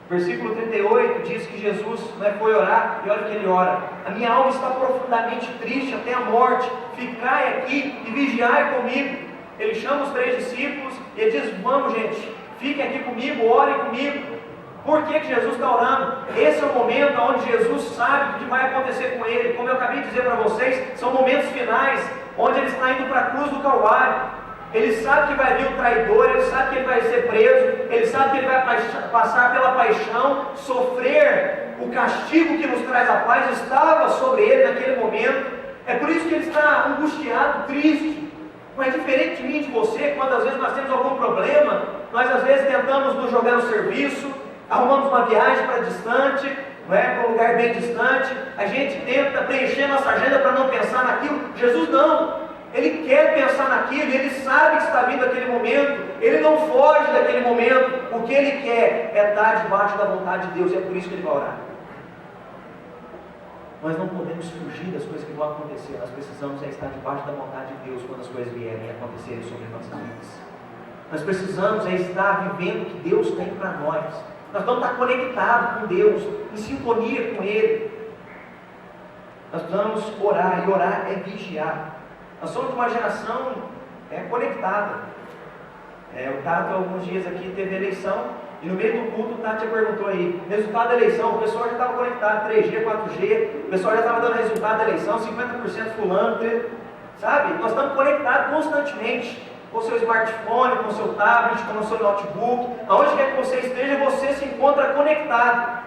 Versículo 38 diz que Jesus foi orar, e olha o que ele ora: a minha alma está profundamente triste até a morte, ficai aqui e vigiai comigo. Ele chama os 3 discípulos e ele diz: vamos, gente, fiquem aqui comigo, orem comigo. Por que Jesus está orando? Esse é o momento onde Jesus sabe o que vai acontecer com ele. Como eu acabei de dizer para vocês, são momentos finais, onde ele está indo para a cruz do Calvário. Ele sabe que vai vir o traidor, ele sabe que ele vai ser preso, ele sabe que ele vai passar pela paixão, sofrer o castigo que nos traz a paz, estava sobre ele naquele momento. É por isso que ele está angustiado, triste. Mas diferente de mim e de você, quando às vezes nós temos algum problema, nós às vezes tentamos nos jogar no serviço, arrumamos uma viagem para distante, para um lugar bem distante, a gente tenta preencher nossa agenda para não pensar naquilo. Jesus não. Ele quer pensar naquilo, ele sabe que está vindo aquele momento, ele não foge daquele momento. O que ele quer é estar debaixo da vontade de Deus, e é por isso que ele vai orar. Nós não podemos fugir das coisas que vão acontecer, nós precisamos estar debaixo da vontade de Deus quando as coisas vierem a acontecerem sobre nossas vidas. Nós precisamos estar vivendo o que Deus tem para nós. Nós vamos estar conectados com Deus, em sintonia com Ele. Nós precisamos orar, e orar é vigiar. Nós somos uma geração conectada. O Tato, alguns dias aqui, teve eleição, e no meio do culto o Tato perguntou aí, resultado da eleição, o pessoal já estava conectado, 3G, 4G, o pessoal já estava dando resultado da eleição, 50% fulano, sabe? Nós estamos conectados constantemente, com o seu smartphone, com o seu tablet, com o seu notebook, aonde quer que você esteja, você se encontra conectado.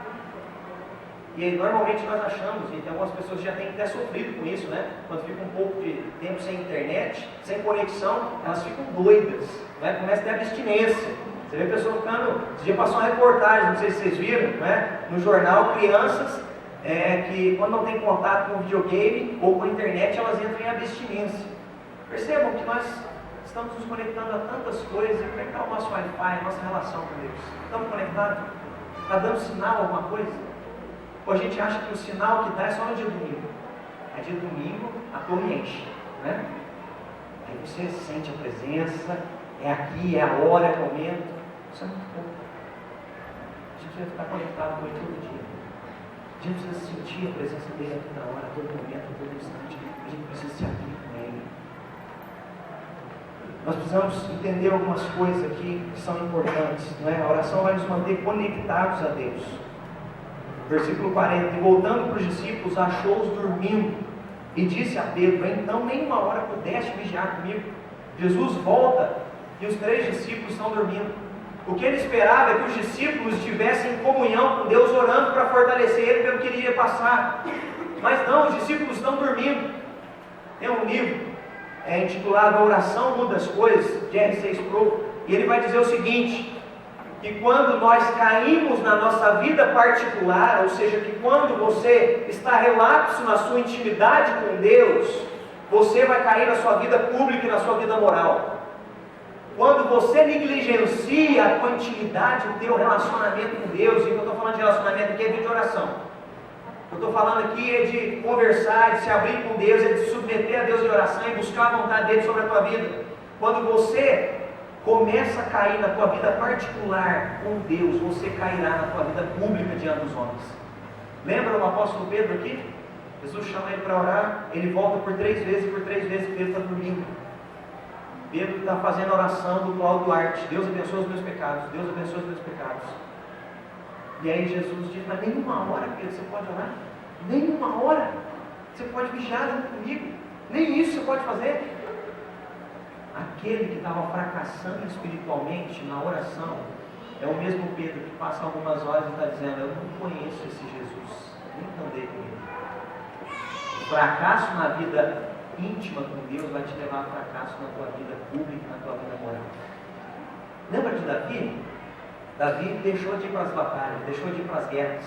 E aí, normalmente nós achamos, e tem algumas pessoas que já têm até sofrido com isso, quando fica um pouco de tempo sem internet, sem conexão, elas ficam doidas, começa a ter abstinência. Você vê pessoas ficando. Esse dia passou uma reportagem, não sei se vocês viram, no jornal, crianças que quando não tem contato com videogame ou com a internet, elas entram em abstinência. Percebam que nós estamos nos conectando a tantas coisas. E como é que está o nosso Wi-Fi, a nossa relação com Deus? Estamos conectados? Está dando sinal alguma coisa? Ou a gente acha que o sinal que dá é só no dia domingo? É dia domingo, a torre enche, Aí você sente a presença, é aqui, é a hora, é o momento. Isso é muito pouco. A gente precisa ficar conectado com Ele todo dia. A gente precisa sentir a presença dEle a toda hora, a todo momento, a todo instante. A gente precisa se abrir com Ele. Nós precisamos entender algumas coisas aqui que são importantes, A oração vai nos manter conectados a Deus. Versículo 40, e voltando para os discípulos, achou-os dormindo, e disse a Pedro: então nenhuma hora pudeste vigiar comigo. Jesus volta, e os 3 discípulos estão dormindo. O que ele esperava é que os discípulos estivessem em comunhão com Deus, orando para fortalecer ele pelo que ele iria passar. Mas não, os discípulos estão dormindo. Tem um livro intitulado A Oração Muda as Coisas, de R.C. Sproul, e ele vai dizer o seguinte: que quando nós caímos na nossa vida particular, ou seja, que quando você está relapso na sua intimidade com Deus, você vai cair na sua vida pública e na sua vida moral. Quando você negligencia a tua intimidade, o teu relacionamento com Deus, e o que eu estou falando de relacionamento aqui é de oração. Eu estou falando aqui é de conversar, de se abrir com Deus, é de se submeter a Deus em oração e buscar a vontade dele sobre a tua vida. Quando você começa a cair na tua vida particular com Deus, você cairá na tua vida pública diante dos homens. Lembra o apóstolo Pedro aqui? Jesus chama ele para orar, ele volta por 3 vezes, e por 3 vezes Pedro está dormindo. Pedro está fazendo a oração do Cláudio Duarte: Deus abençoe os meus pecados, Deus abençoe os meus pecados. E aí Jesus diz: mas nem uma hora, Pedro, você pode orar? Nem uma hora você pode vigiar junto comigo? Nem isso você pode fazer? Aquele que estava fracassando espiritualmente na oração é o mesmo Pedro que passa algumas horas e está dizendo: eu não conheço esse Jesus, nem andei com ele. O fracasso na vida íntima com Deus vai te levar a fracasso na tua vida pública, na tua vida moral. Lembra de Davi? Davi deixou de ir para as batalhas, deixou de ir para as guerras.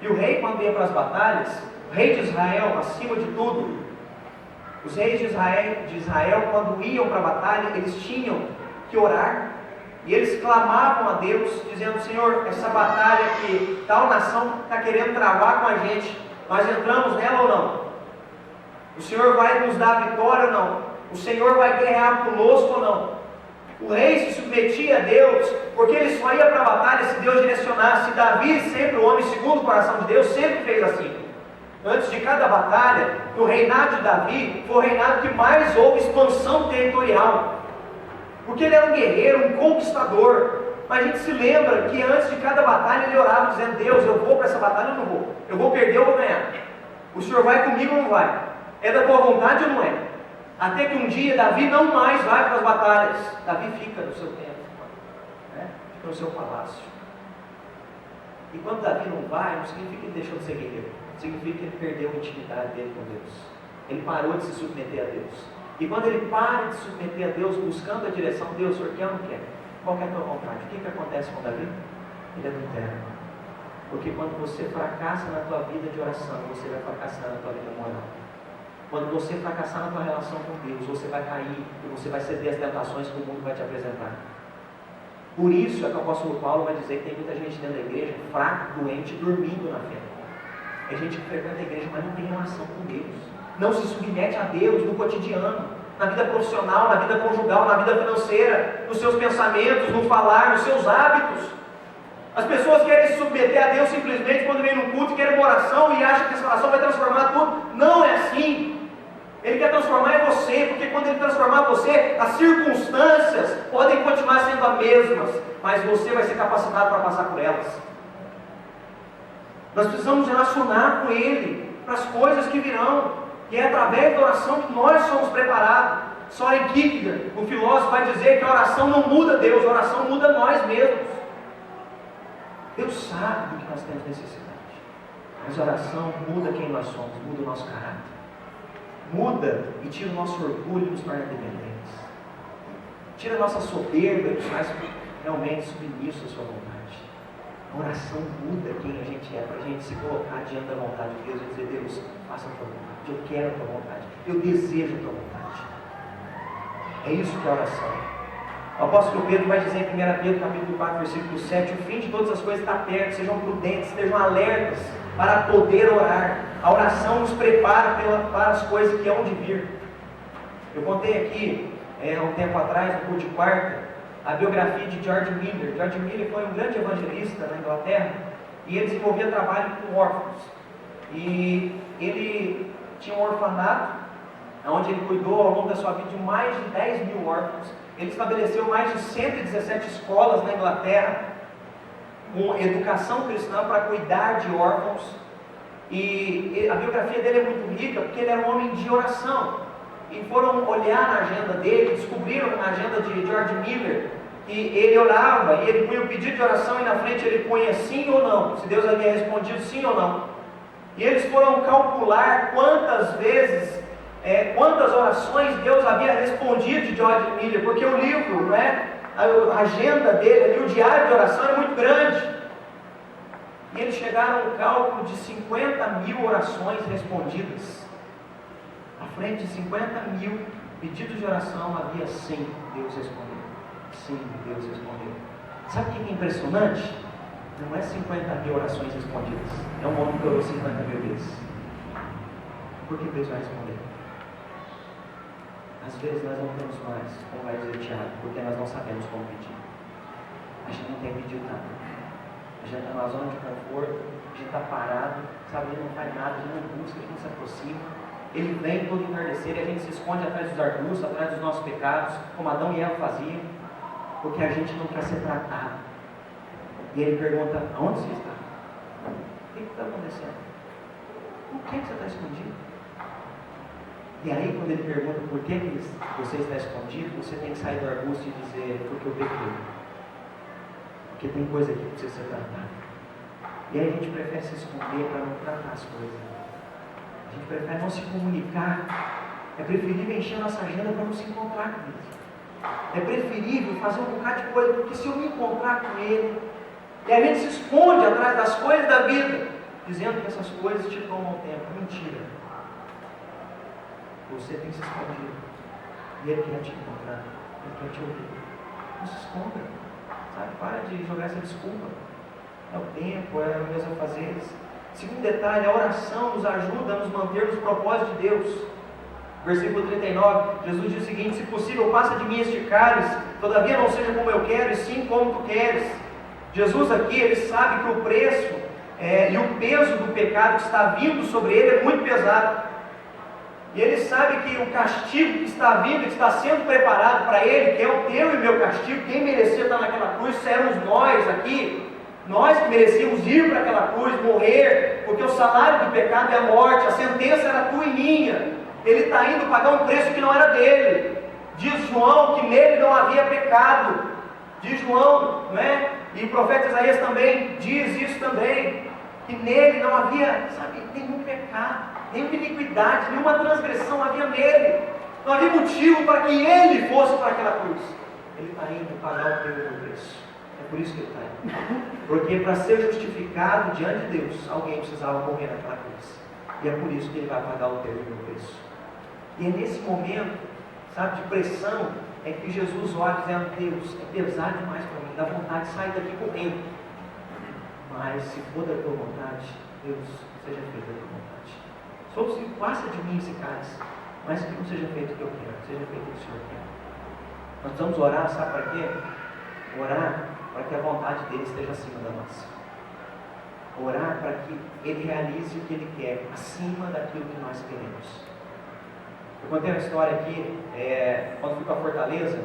E o rei, quando ia para as batalhas, o rei de Israel, acima de tudo, os reis de Israel, quando iam para a batalha, eles tinham que orar, e eles clamavam a Deus, dizendo: Senhor, essa batalha que tal nação está querendo travar com a gente, nós entramos nela ou não? O Senhor vai nos dar a vitória ou não? O Senhor vai guerrear conosco ou não? O rei se submetia a Deus, porque ele só ia para a batalha se Deus direcionasse. Davi, sempre o homem segundo o coração de Deus, sempre fez assim. Antes de cada batalha, no reinado de Davi, foi o reinado que mais houve expansão territorial. Porque ele era um guerreiro, um conquistador. Mas a gente se lembra que antes de cada batalha ele orava dizendo: Deus, eu vou para essa batalha ou não vou? Eu vou perder ou vou ganhar? O Senhor vai comigo ou não vai? É da tua vontade ou não é? Até que um dia Davi não mais vai para as batalhas. Davi fica no seu templo, fica no seu palácio. E quando Davi não vai, não significa que ele deixou de ser guerreiro. Significa que ele perdeu a intimidade dele com Deus. Ele parou de se submeter a Deus. E quando ele para de se submeter a Deus, buscando a direção de Deus, o Senhor quer ou não quer? Qual é a tua vontade? O que acontece com Davi? Ele é do eterno. Porque quando você fracassa na tua vida de oração, você vai fracassar na tua vida moral. Quando você fracassar na tua relação com Deus, você vai cair e você vai ceder às tentações que o mundo vai te apresentar. Por isso é que o apóstolo Paulo vai dizer que tem muita gente dentro da igreja fraco, doente, dormindo na fé. É gente que frequenta a igreja, mas não tem relação com Deus. Não se submete a Deus no cotidiano, na vida profissional, na vida conjugal, na vida financeira, nos seus pensamentos, no falar, nos seus hábitos. As pessoas querem se submeter a Deus simplesmente quando vem num culto e querem uma oração e acham que essa oração vai transformar tudo. Não é assim. Ele quer transformar em você, porque quando Ele transformar você, as circunstâncias podem continuar sendo as mesmas, mas você vai ser capacitado para passar por elas. Nós precisamos relacionar com Ele para as coisas que virão, e é através da oração que nós somos preparados. Soren Kierkegaard, o filósofo, vai dizer que a oração não muda Deus, a oração muda nós mesmos. Deus sabe do que nós temos necessidade, mas a oração muda quem nós somos, muda o nosso caráter. Muda e tira o nosso orgulho e nos torna dependentes. Tira a nossa soberba e nos faz realmente submissos à sua vontade. A oração muda quem a gente é, para a gente se colocar diante da vontade de Deus e dizer: Deus, faça a tua vontade, eu quero a tua vontade, eu desejo a tua vontade. É isso que é a oração. O apóstolo Pedro vai dizer em 1 Pedro capítulo 4, versículo 7: o fim de todas as coisas está perto, sejam prudentes, estejam alertas para poder orar. A oração nos prepara para as coisas que hão de vir. Eu contei aqui, há um tempo atrás, no culto de quarta, a biografia de George Miller. George Miller foi um grande evangelista na Inglaterra e ele desenvolvia trabalho com órfãos. E ele tinha um orfanato, onde ele cuidou ao longo da sua vida de mais de 10 mil órfãos. Ele estabeleceu mais de 117 escolas na Inglaterra com educação cristã para cuidar de órfãos. E a biografia dele é muito rica porque ele era um homem de oração. E foram olhar na agenda dele, descobriram na agenda de George Miller que ele orava e ele punha o pedido de oração e na frente ele punha sim ou não, se Deus havia respondido sim ou não. E eles foram calcular quantas vezes, quantas orações Deus havia respondido de George Miller, porque o livro, a agenda dele, ali, o diário de oração era muito grande. E eles chegaram ao cálculo de 50 mil orações respondidas. À frente de 50 mil pedidos de oração, havia 100 Deus respondeu. Sim, Deus respondeu. Sabe o que é impressionante? Não é 50 mil orações respondidas. É um homem que orou 50 mil vezes. Por que Deus vai responder? Às vezes nós não temos mais, como vai dizer Tiago, porque nós não sabemos como pedir. A gente não tem pedido nada. A gente está numa zona de conforto, a gente está parado, sabe, a gente não faz nada, a gente não busca, a gente não se aproxima. Ele vem todo entardecer e a gente se esconde atrás dos arbustos, atrás dos nossos pecados, como Adão e Eva faziam, porque a gente não quer ser tratado. E ele pergunta, aonde você está? O que está acontecendo? Por que você está escondido? E aí, quando ele pergunta por que você está escondido, você tem que sair do arbusto e dizer, porque eu pequei. Porque tem coisa aqui que precisa ser tratada. E aí a gente prefere se esconder para não tratar as coisas. A gente prefere não se comunicar. É preferível encher a nossa agenda para não se encontrar com Ele. É preferível fazer um bocado de coisa, porque se eu me encontrar com Ele, e a gente se esconde atrás das coisas da vida, dizendo que essas coisas te tomam tempo. Mentira. Você tem se escondido. E Ele quer te encontrar. Ele quer te ouvir. Não se esconda. Sabe? Para de jogar essa desculpa. É o tempo, é os meus afazeres. Segundo detalhe, a oração nos ajuda a nos manter nos propósitos de Deus. Versículo 39, Jesus diz o seguinte: se possível, passa de mim este cálice, todavia não seja como eu quero, e sim como tu queres. Jesus aqui, ele sabe que o preço e o peso do pecado que está vindo sobre ele é muito pesado. E ele sabe que o castigo que está vindo, que está sendo preparado para ele, que é o teu e o meu castigo, quem merecia estar naquela cruz, éramos nós aqui. Nós que merecíamos ir para aquela cruz, morrer, porque o salário do pecado é a morte, a sentença era tua e minha. Ele está indo pagar um preço que não era dele. Diz João que nele não havia pecado. Diz João, não é? E o profeta Isaías também diz isso também, que nele não havia, sabe, nenhum pecado, nenhuma iniquidade, nenhuma transgressão havia nele. Não havia motivo para que ele fosse para aquela cruz. Ele está indo pagar o teu e o meu preço. É por isso que ele está indo. Porque para ser justificado diante de Deus, alguém precisava morrer naquela cruz. E é por isso que ele vai pagar o teu e o meu preço. E é nesse momento, sabe, de pressão, é que Jesus olha dizendo: Deus, é pesado demais para mim, dá vontade de sair daqui correndo. Mas se for da tua vontade, Deus, seja feita a tua vontade. Só se passa de mim esse cálice, mas que não seja feito o que eu quero, seja feito o que o Senhor quer. Nós precisamos orar, sabe para quê? Orar para que a vontade dele esteja acima da nossa. Orar para que ele realize o que ele quer, acima daquilo que nós queremos. Eu contei uma história aqui, quando fui para Fortaleza,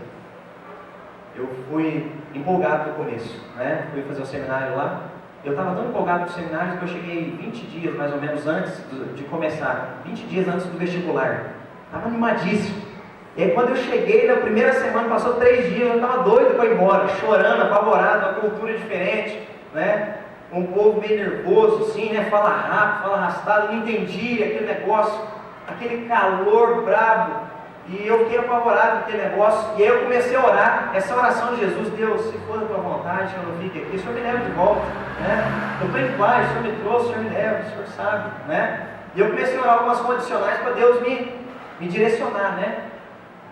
eu fui empolgado no começo, né? Fui fazer o seminário lá. Eu estava tão empolgado com o seminário que eu cheguei 20 dias mais ou menos antes de começar, 20 dias antes do vestibular. Estava animadíssimo. E aí quando eu cheguei, na primeira semana, passou 3 dias, eu estava doido para ir embora, chorando, apavorado, uma cultura diferente, né? Um povo meio nervoso, assim, né? Fala rápido, fala arrastado, não entendia aquele negócio, aquele calor brabo. E eu fiquei apavorado com aquele negócio. E aí eu comecei a orar, essa oração de Jesus: Deus, se for da tua vontade, eu não fique aqui, o Senhor me leva de volta, né? Eu estou em paz, o Senhor me trouxe, o Senhor me leva, o Senhor sabe, né? E eu comecei a orar algumas condicionais para Deus me direcionar, né?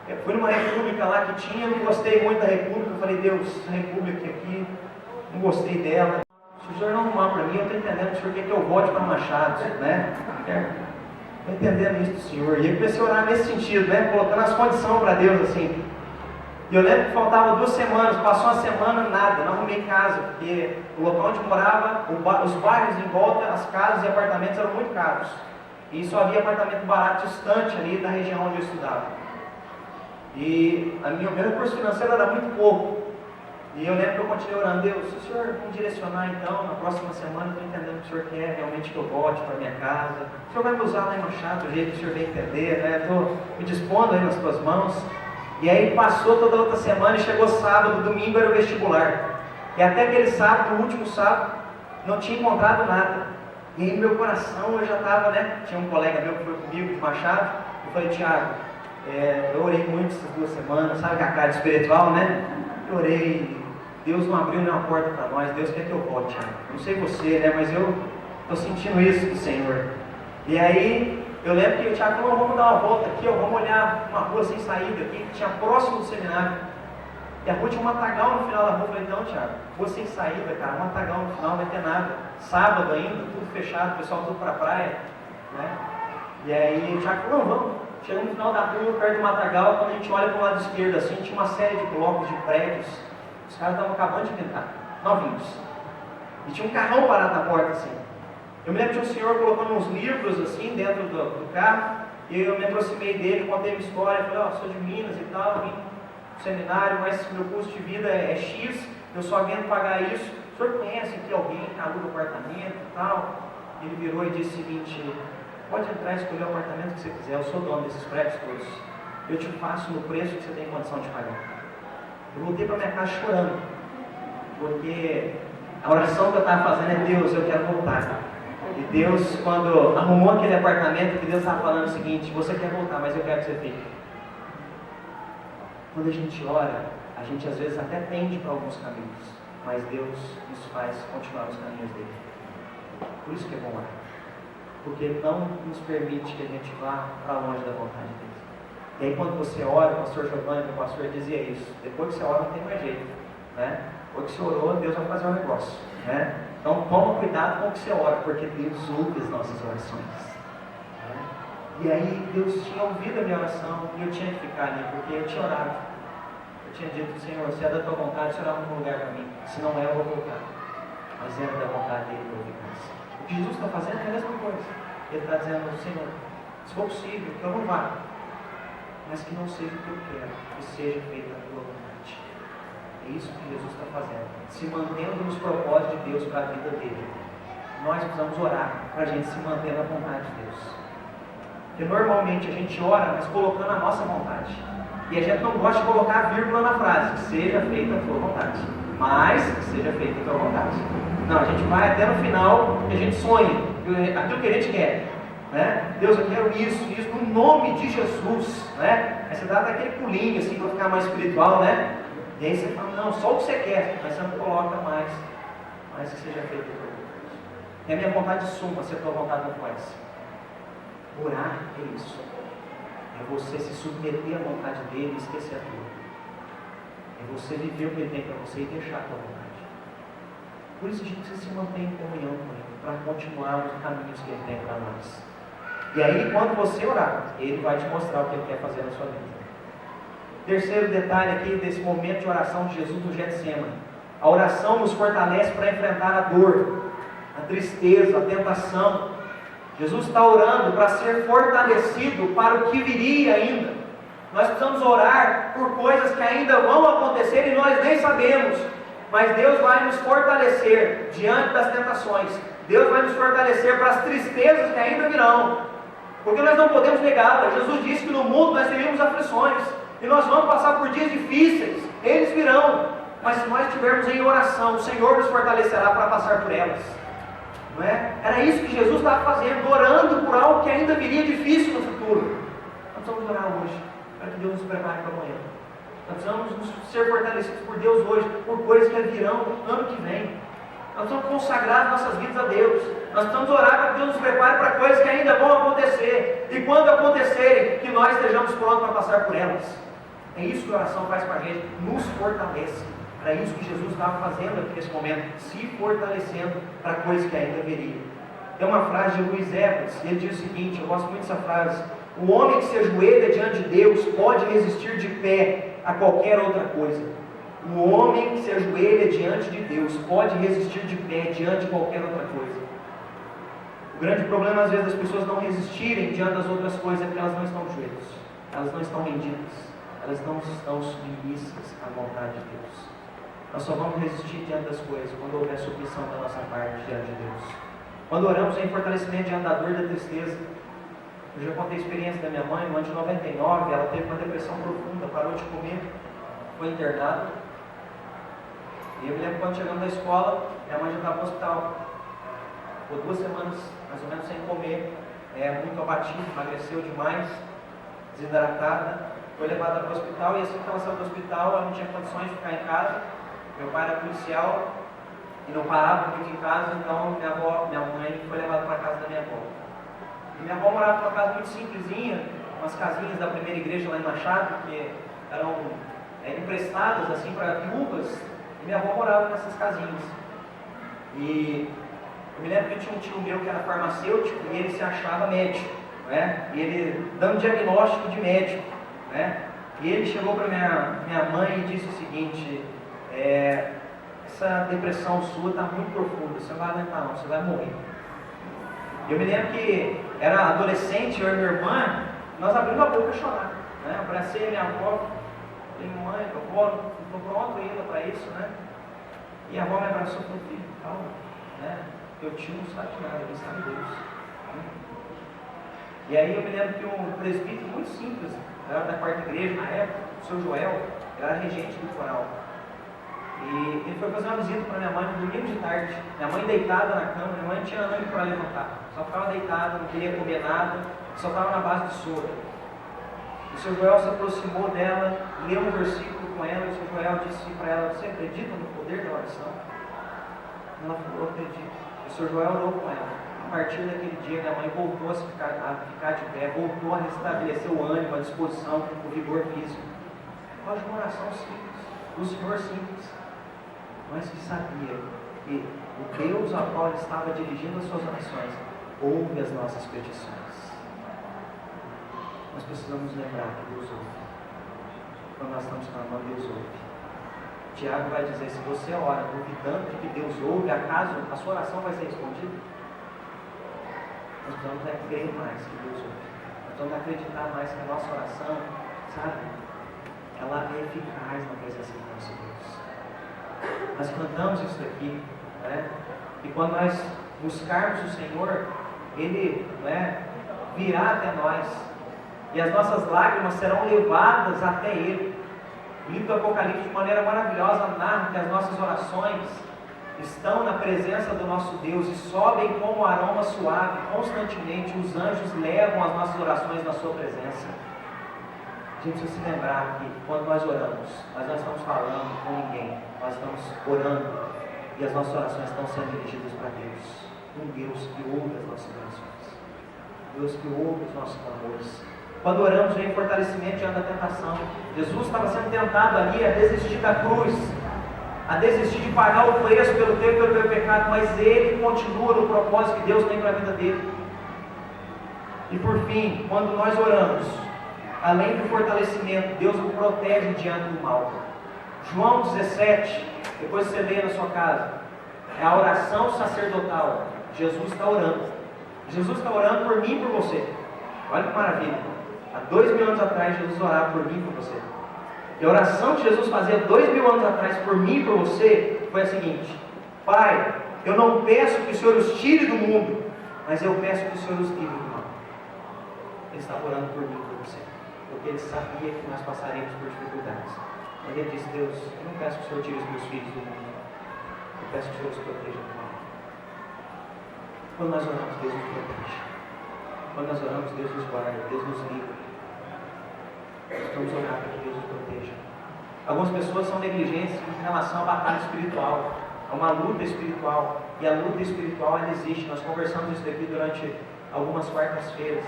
Eu fui numa república lá que tinha, eu não gostei muito da república. Eu falei: Deus, essa república aqui, não gostei dela. Se o Senhor não arrumar para mim, eu estou entendendo que o Senhor quer que eu volte para Machado, né? Estou entendendo isso do Senhor. E eu comecei a orar nesse sentido, né? Colocando as condições para Deus, assim. E eu lembro que faltava 2 semanas, passou uma semana, nada, não arrumei casa, porque o local onde morava, os bairros em volta, as casas e apartamentos eram muito caros. E só havia apartamento barato distante ali da região onde eu estudava. E meu recurso financeiro era muito pouco. E eu lembro que eu continuei orando: Deus, se o Senhor me direcionar então, na próxima semana, eu estou entendendo que o Senhor quer realmente que eu volte para minha casa. O Senhor vai me usar lá em Machado, do jeito que o Senhor vem entender, né? Estou me dispondo aí nas tuas mãos. E aí passou toda a outra semana e chegou sábado, domingo era o vestibular. E até aquele sábado, o último sábado, não tinha encontrado nada. E aí no meu coração eu já estava, né? Tinha um colega meu que foi comigo de Machado. Eu falei: Tiago, eu orei muito essas 2 semanas, sabe, com a cara espiritual, né? que orei, Deus não abriu nenhuma porta para nós, Deus quer que eu volte, Thiago. Não sei você, né? Mas eu estou sentindo isso do Senhor. E aí, eu lembro que o Thiago falou, vamos dar uma volta aqui, ó, vamos olhar uma rua sem saída aqui, que tinha próximo do seminário. E a rua tinha um matagal no final da rua. Eu falei, então, Thiago, rua sem saída, cara, um matagal no final, não vai ter nada. Sábado ainda, tudo fechado, o pessoal tudo para a praia, né? E aí o Thiago falou, não, vamos. Chegando no final da rua, perto do matagal, quando a gente olha para o lado esquerdo assim, tinha uma série de blocos de prédios. Os caras estavam acabando de pintar, novinhos. E tinha um carrão parado na porta assim. Eu me lembro de um senhor colocando uns livros assim dentro do carro. E eu me aproximei dele, contei a minha história. Falei, sou de Minas e tal, vim pro seminário, mas meu custo de vida é X, eu só aguento pagar isso. O senhor conhece aqui alguém que aluga apartamento e tal? Ele virou e disse o seguinte, pode entrar e escolher o apartamento que você quiser, eu sou dono desses prédios todos. Eu te faço no preço que você tem condição de pagar. Eu voltei para minha casa chorando, porque a oração que eu estava fazendo é, Deus, eu quero voltar. E Deus, quando arrumou aquele apartamento, que Deus estava falando o seguinte, você quer voltar, mas eu quero que você fique. Quando a gente ora, a gente às vezes até tende para alguns caminhos, mas Deus nos faz continuar nos caminhos dele. Por isso que é bom orar, porque não nos permite que a gente vá para longe da vontade dele. E aí quando você ora, o pastor Giovanni, meu pastor, dizia isso, depois que você ora não tem mais jeito, né? Depois que você orou, Deus vai fazer um negócio, né? Então toma cuidado com o que você ora, porque Deus ouve as nossas orações, né? E aí Deus tinha ouvido a minha oração e eu tinha que ficar ali, porque eu tinha orado. Eu tinha dito, Senhor, se é da tua vontade, será um lugar para mim, se não é, eu vou voltar. Mas era da vontade dele que eu ficasse. O que Jesus está fazendo é a mesma coisa. Ele está dizendo, Senhor, se for possível, que eu não vá, mas que não seja o que eu quero, que seja feita a tua vontade. É isso que Jesus está fazendo, se mantendo nos propósitos de Deus para a vida dele. Nós precisamos orar para a gente se manter na vontade de Deus. Porque normalmente a gente ora, mas colocando a nossa vontade. E a gente não gosta de colocar vírgula na frase, que seja feita a tua vontade, mas que seja feita a tua vontade. Não, a gente vai até no final que a gente sonha, aquilo que a gente quer. Né? Deus, eu quero isso, no nome de Jesus, né? Aí você dá aquele pulinho assim para ficar mais espiritual, né? E aí você fala, não, só o que você quer, mas você não coloca mais que seja feito por Deus. É a minha vontade suma, se a tua vontade não faz. Orar é isso, é você se submeter à vontade dele e esquecer a tua. É você viver o que ele tem para você e deixar a tua vontade. Por isso a gente precisa se manter em comunhão com ele, para continuar os caminhos que ele tem para nós. E aí, quando você orar, ele vai te mostrar o que ele quer fazer na sua vida. Terceiro detalhe aqui desse momento de oração de Jesus no Getsemane. A oração nos fortalece para enfrentar a dor, a tristeza, a tentação. Jesus está orando para ser fortalecido para o que viria ainda. Nós precisamos orar por coisas que ainda vão acontecer e nós nem sabemos. Mas Deus vai nos fortalecer diante das tentações. Deus vai nos fortalecer para as tristezas que ainda virão. Porque nós não podemos negá-las. Jesus disse que no mundo nós teríamos aflições. E nós vamos passar por dias difíceis. Eles virão. Mas se nós estivermos em oração, o Senhor nos fortalecerá para passar por elas. Não é? Era isso que Jesus estava fazendo. Orando por algo que ainda viria difícil no futuro. Nós precisamos orar hoje. Para que Deus nos prepare para amanhã. Nós precisamos ser fortalecidos por Deus hoje. Por coisas que virão no ano que vem. Nós precisamos consagrar nossas vidas a Deus. Nós precisamos orar para que Deus nos prepare para coisas que ainda vão acontecer. E quando acontecerem, que nós estejamos prontos para passar por elas. É isso que a oração faz para a gente. Nos fortalece. Era isso que Jesus estava fazendo aqui nesse momento. Se fortalecendo para coisas que ainda viriam. Tem uma frase de Luiz Evans. Ele diz o seguinte, eu gosto muito dessa frase. O homem que se ajoelha diante de Deus pode resistir de pé a qualquer outra coisa. O homem que se ajoelha diante de Deus pode resistir de pé diante de qualquer outra coisa. O grande problema às vezes das pessoas não resistirem diante das outras coisas é porque elas não estão de joelhos, elas não estão rendidas, elas não estão submissas à vontade de Deus. Nós só vamos resistir diante das coisas quando houver submissão da nossa parte diante de Deus. Quando oramos em fortalecimento diante da dor e da tristeza, eu já contei a experiência da minha mãe. No ano de 99, ela teve uma depressão profunda, parou de comer, foi internada. E eu me lembro quando chegamos na escola, minha mãe já estava no hospital. Ficou 2 semanas, mais ou menos, sem comer, muito abatida, emagreceu demais, desidratada. foi levada para o hospital, e assim que ela saiu do hospital, ela não tinha condições de ficar em casa. Meu pai era policial e não parava muito em casa, então minha mãe foi levada para a casa da minha avó. E minha avó morava numa casa muito simplesinha, umas casinhas da primeira igreja lá em Machado, que eram emprestadas assim para viúvas, e minha avó morava nessas casinhas. E eu me lembro que tinha um tio meu que era farmacêutico e ele se achava médico, né? E ele dando diagnóstico de médico, né? E ele chegou para minha mãe e disse o seguinte: essa depressão sua está muito profunda, você não vai aguentar não, você vai morrer. Eu me lembro que era adolescente, eu e minha irmã, nós abrimos a boca a chorar, né? Abracei a minha avó, falei: mãe, avó, não estou pronto ainda para isso, né? E a avó me abraçou e falou: filho, calma, né? Teu tio não sabe de nada, ele sabe Deus. E aí eu me lembro que um presbítero muito simples, era da quarta igreja na época, o seu Joel, era regente do coral. E ele foi fazer uma visita para minha mãe no domingo de tarde. Minha mãe deitada na cama, minha mãe não tinha ânimo para levantar, só ficava deitada, não queria comer nada, só estava na base de soro. O seu Joel se aproximou dela, leu um versículo com ela, e o seu Joel disse para ela: você acredita no poder da oração? Ela falou: acredito. O seu Joel orou com ela. A partir daquele dia, minha mãe voltou a ficar de pé, voltou a restabelecer o ânimo, a disposição, o vigor físico. Pode uma oração simples, do Senhor simples, mas que sabia que o Deus ao qual ele estava dirigindo as suas orações ouve as nossas petições. Nós precisamos lembrar que Deus ouve. Quando nós estamos clamando, Deus ouve. Tiago vai dizer: se você ora duvidando de que Deus ouve, acaso a sua oração vai ser respondida? Nós precisamos crer mais que Deus ouve. Nós precisamos acreditar mais que a nossa oração, sabe, ela é eficaz na presença do nosso Deus. Nós cantamos isso daqui, né? E quando nós buscarmos o Senhor, Ele, né, virá até nós, e as nossas lágrimas serão levadas até Ele. O livro do Apocalipse, de maneira maravilhosa, narra que as nossas orações estão na presença do nosso Deus e sobem como aroma suave. Constantemente os anjos levam as nossas orações na sua presença. A gente precisa se lembrar que quando nós oramos, nós não estamos falando com ninguém, nós estamos orando, e as nossas orações estão sendo dirigidas para Deus. Um Deus que ouve as nossas orações, Deus que ouve os nossos clamores. Quando oramos, vem fortalecimento diante da tentação. Jesus estava sendo tentado ali a desistir da cruz, a desistir de pagar o preço pelo teu e pelo meu pecado, mas ele continua no propósito que Deus tem para a vida dele. E por fim, quando nós oramos, além do fortalecimento, Deus o protege diante do mal. João 17, depois você lê na sua casa, é a oração sacerdotal. Jesus está orando. Jesus está orando por mim e por você. Olha que maravilha. Há 2000 anos atrás, Jesus orava por mim e por você. E a oração que Jesus fazia 2000 anos atrás por mim e por você foi a seguinte: Pai, eu não peço que o Senhor os tire do mundo, mas eu peço que o Senhor os livre do mal. Ele estava orando por mim e por você, porque ele sabia que nós passaríamos por dificuldades. Mas ele disse: Deus, eu não peço que o Senhor tire os meus filhos do mundo, eu peço que o Senhor os proteja do mal. Quando nós oramos, Deus nos protege. Quando nós oramos, Deus nos guarda, Deus nos livra. Nós vamos orar para que Deus nos proteja. Algumas pessoas são negligentes em relação à batalha espiritual, a uma luta espiritual. E a luta espiritual, ela existe. Nós conversamos isso daqui durante algumas quartas-feiras.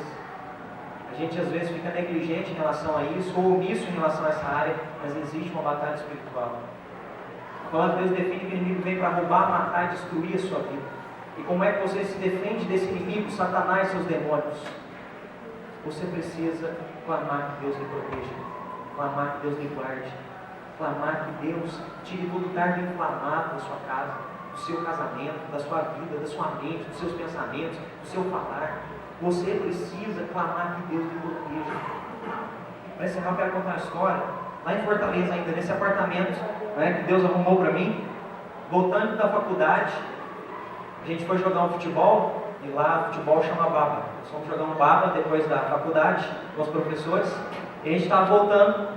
A gente às vezes fica negligente em relação a isso, ou omisso em relação a essa área, mas existe uma batalha espiritual. A palavra de Deus define que o inimigo vem para roubar, matar e destruir a sua vida. E como é que você se defende desse inimigo, Satanás e seus demônios? Você precisa clamar que Deus lhe proteja, clamar que Deus lhe guarde, clamar que Deus tire todo o dardo inflamado da sua casa, do seu casamento, da sua vida, da sua mente, dos seus pensamentos, do seu falar. Você precisa clamar que Deus lhe proteja. Para encerrar, eu quero contar uma história. Lá em Fortaleza ainda, nesse apartamento, né, que Deus arrumou para mim, voltando da faculdade, a gente foi jogar um futebol, e lá o futebol chama baba. Nós fomos jogar um baba depois da faculdade, com os professores, e a gente estava voltando,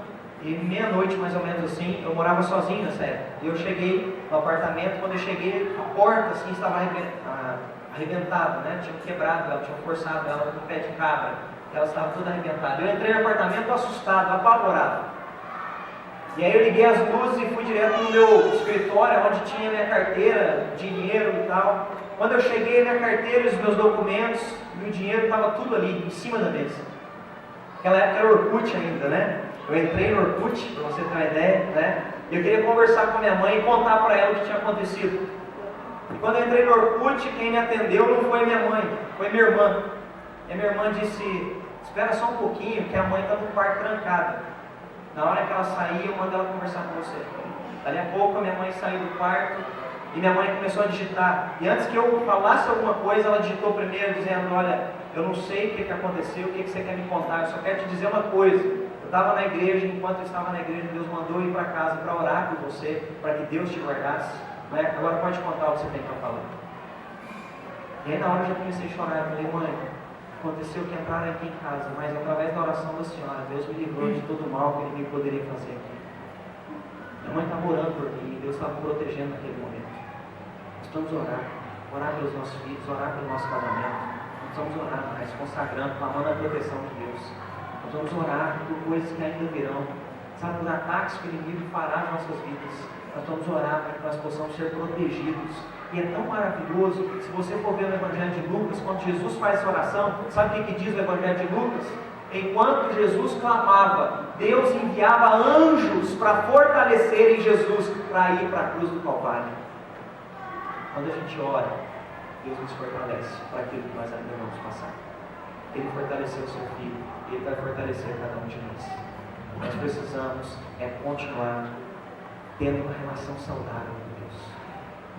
e meia-noite mais ou menos assim, eu morava sozinho nessa época. E eu cheguei no apartamento, quando eu cheguei, a porta assim estava arrebentada, né? Tinham quebrado ela, tinham forçado ela com um pé de cabra. Ela estava toda arrebentada. Eu entrei no apartamento assustado, apavorado. E aí eu liguei as luzes e fui direto no meu escritório, onde tinha minha carteira, dinheiro e tal. Quando eu cheguei, minha carteira e os meus documentos e o dinheiro estava tudo ali, em cima da mesa. Naquela época era Orkut ainda, né? Eu entrei no Orkut, para você ter uma ideia, né? E eu queria conversar com a minha mãe e contar para ela o que tinha acontecido. E quando eu entrei no Orkut, quem me atendeu não foi minha mãe, foi minha irmã. E a minha irmã disse, espera só um pouquinho, que a mãe está no quarto trancada. Na hora que ela sair, eu mando ela conversar com você. Dali a pouco a minha mãe saiu do quarto e minha mãe começou a digitar. E antes que eu falasse alguma coisa, ela digitou primeiro, dizendo, olha, eu não sei o que aconteceu, o que você quer me contar, eu só quero te dizer uma coisa. Eu estava na igreja, enquanto eu estava na igreja, Deus mandou eu ir para casa para orar por você, para que Deus te guardasse. Né? Agora pode contar o que você tem para falar. E aí na hora eu já comecei a chorar, eu falei, mãe, aconteceu que entraram aqui em casa, mas através da oração da senhora, Deus me livrou de todo o mal que o inimigo poderia fazer aqui. Minha mãe estava orando por mim, Deus estava me protegendo naquele momento. Nós precisamos orar pelos nossos filhos, orar pelo nosso casamento. Nós precisamos orar mais, consagrando, clamando a proteção de Deus. Nós vamos orar por coisas que ainda virão, sabe, por ataques que o inimigo fará nas nossas vidas. Nós vamos orar para que nós possamos ser protegidos. E é tão maravilhoso, se você for ver no Evangelho de Lucas, quando Jesus faz essa oração, sabe o que diz o Evangelho de Lucas? Enquanto Jesus clamava, Deus enviava anjos para fortalecerem Jesus para ir para a cruz do Calvário. Quando a gente ora, Deus nos fortalece para aquilo que nós ainda vamos passar. Ele fortaleceu o seu filho, Ele vai fortalecer cada um de nós. Nós precisamos continuar tendo uma relação saudável com Deus,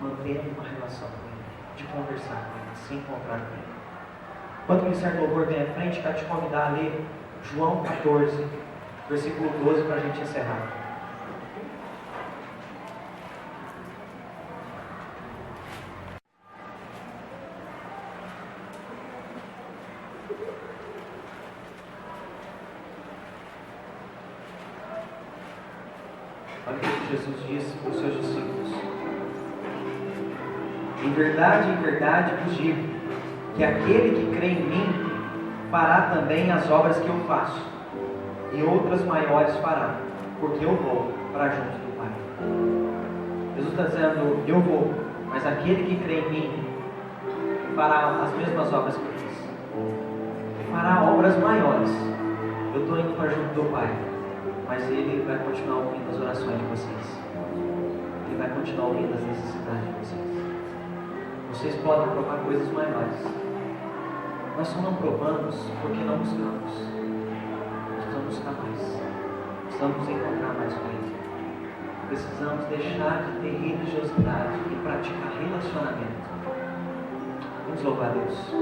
mantendo uma relação com Ele, de conversar com Ele, se encontrar com Ele. Quando o Ministério do Louvor vem à frente, quero te convidar a ler João 14, versículo 12, para a gente encerrar. Olha o que Jesus disse para os seus discípulos. Em verdade vos digo, que aquele que crê em mim, fará também as obras que eu faço, e outras maiores fará, porque eu vou para junto do Pai. Jesus está dizendo, eu vou, mas aquele que crê em mim, fará as mesmas obras que eu fiz. Fará obras maiores. Eu estou indo para junto do Pai, mas Ele vai continuar ouvindo as orações de vocês. Ele vai continuar ouvindo as necessidades de vocês. Vocês podem provar coisas maiores. Nós só não provamos porque não buscamos. Precisamos buscar mais. Precisamos nos encontrar mais com Ele. Precisamos deixar de ter religiosidade e praticar relacionamento. Vamos louvar a Deus.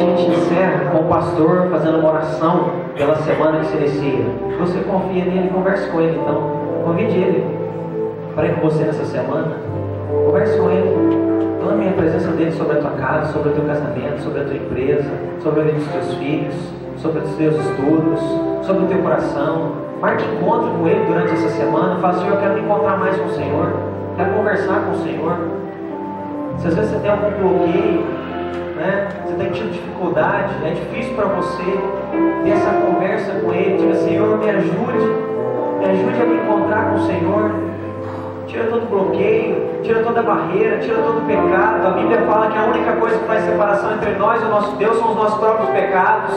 gente encerra com o pastor fazendo uma oração pela semana que se inicia. Se você confia nele, converse com ele. Então, convide ele para ir com você nessa semana. Converse com ele. Clame a presença dele sobre a tua casa, sobre o teu casamento, sobre a tua empresa, sobre a vida dos teus filhos, sobre os teus estudos, sobre o teu coração. Marque encontro com ele durante essa semana. Fala, Senhor, eu quero me encontrar mais com o Senhor. Quero conversar com o Senhor. Se às vezes você tem algum bloqueio, né? Você tem tido dificuldade, é difícil para você ter essa conversa com ele. Diga, Senhor, me ajude a me encontrar com o Senhor. Tira todo bloqueio, tira toda barreira, tira todo pecado. A Bíblia fala que a única coisa que faz separação entre nós e o nosso Deus são os nossos próprios pecados.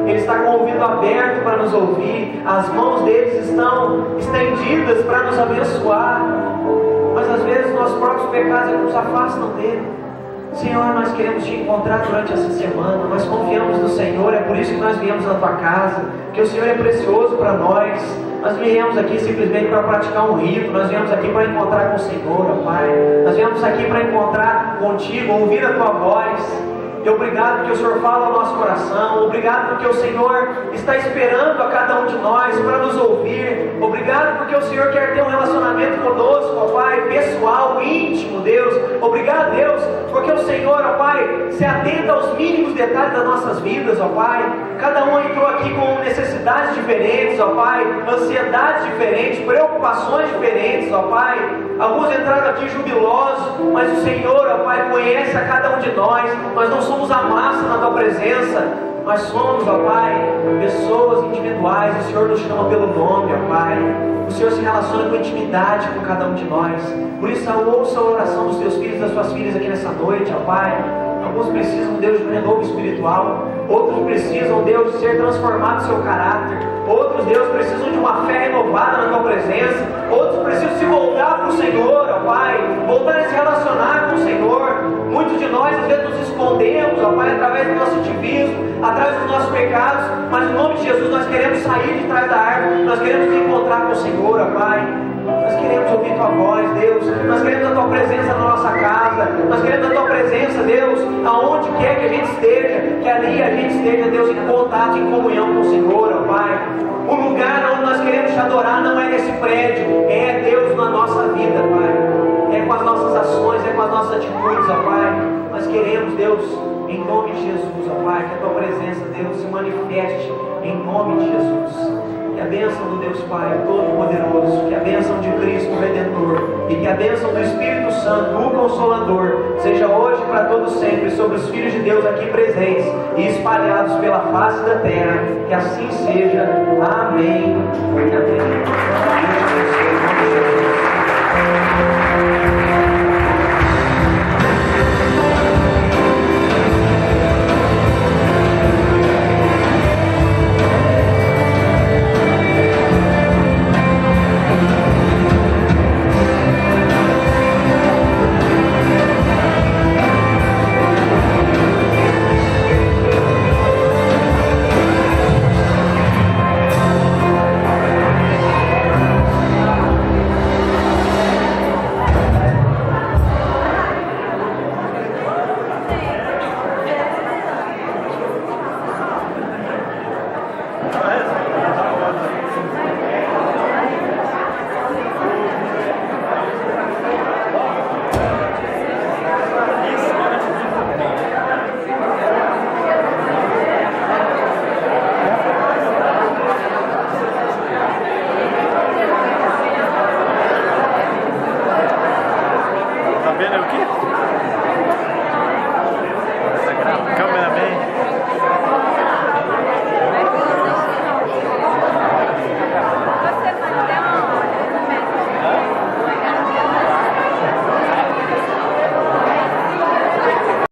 Ele está com o ouvido aberto para nos ouvir, as mãos deles estão estendidas para nos abençoar. Mas às vezes nossos próprios pecados nos afastam dele. Senhor, nós queremos te encontrar durante essa semana. Nós confiamos no Senhor, é por isso que nós viemos na tua casa, que o Senhor é precioso para nós. Nós viemos aqui simplesmente para praticar um rito. Nós viemos aqui para encontrar com o Senhor, ó Pai. Nós viemos aqui para encontrar contigo, ouvir a tua voz. E obrigado porque o Senhor fala ao nosso coração. Obrigado porque o Senhor está esperando a cada um de nós para nos ouvir. Obrigado porque o Senhor quer ter um relacionamento conosco, ó Pai, pessoal, íntimo, Deus. Obrigado, Deus, porque o Senhor, ó Pai, se atenta aos mínimos detalhes das nossas vidas, ó Pai. Cada um entrou aqui com necessidades diferentes, ó Pai, ansiedades diferentes, preocupações diferentes, ó Pai. Alguns entraram aqui jubilosos, mas o Senhor, ó Pai, conhece a cada um de nós. Nós não somos a massa na tua presença. Nós somos, ó Pai, pessoas individuais. O Senhor nos chama pelo nome, ó Pai. O Senhor se relaciona com intimidade com cada um de nós. Por isso, ouça a oração dos teus filhos e das tuas filhas aqui nessa noite, ó Pai. Alguns precisam, Deus, de um renovo espiritual. Outros precisam, Deus, de ser transformado no seu caráter. Outros, Deus, precisam de uma fé renovada na tua presença. Outros precisam se voltar para o Senhor, ó Pai. Voltar a se relacionar com o Senhor. Muitos de nós, às vezes, nos escondemos, ó Pai, através do nosso ativismo, através dos nossos pecados. Mas, no nome de Jesus, nós queremos sair de trás da árvore. Nós queremos nos encontrar com o Senhor, ó Pai. Nós queremos ouvir tua voz, Deus. Nós queremos a tua presença na nossa casa. Nós queremos a tua presença, Deus, aonde quer que a gente esteja. Que ali a gente esteja, Deus, em contato, em comunhão com o Senhor, ó Pai. O lugar onde nós queremos te adorar não é nesse prédio. É Deus na nossa vida, Pai. É com as nossas ações, é com as nossas atitudes, ó Pai. Nós queremos, Deus, em nome de Jesus, ó Pai, que a tua presença, Deus, se manifeste em nome de Jesus. Que a bênção do Deus Pai Todo-Poderoso, que a bênção de Cristo Redentor e que a bênção do Espírito Santo, o Consolador, seja hoje e para todos sempre sobre os filhos de Deus aqui presentes e espalhados pela face da terra. Que assim seja. Amém. Amém.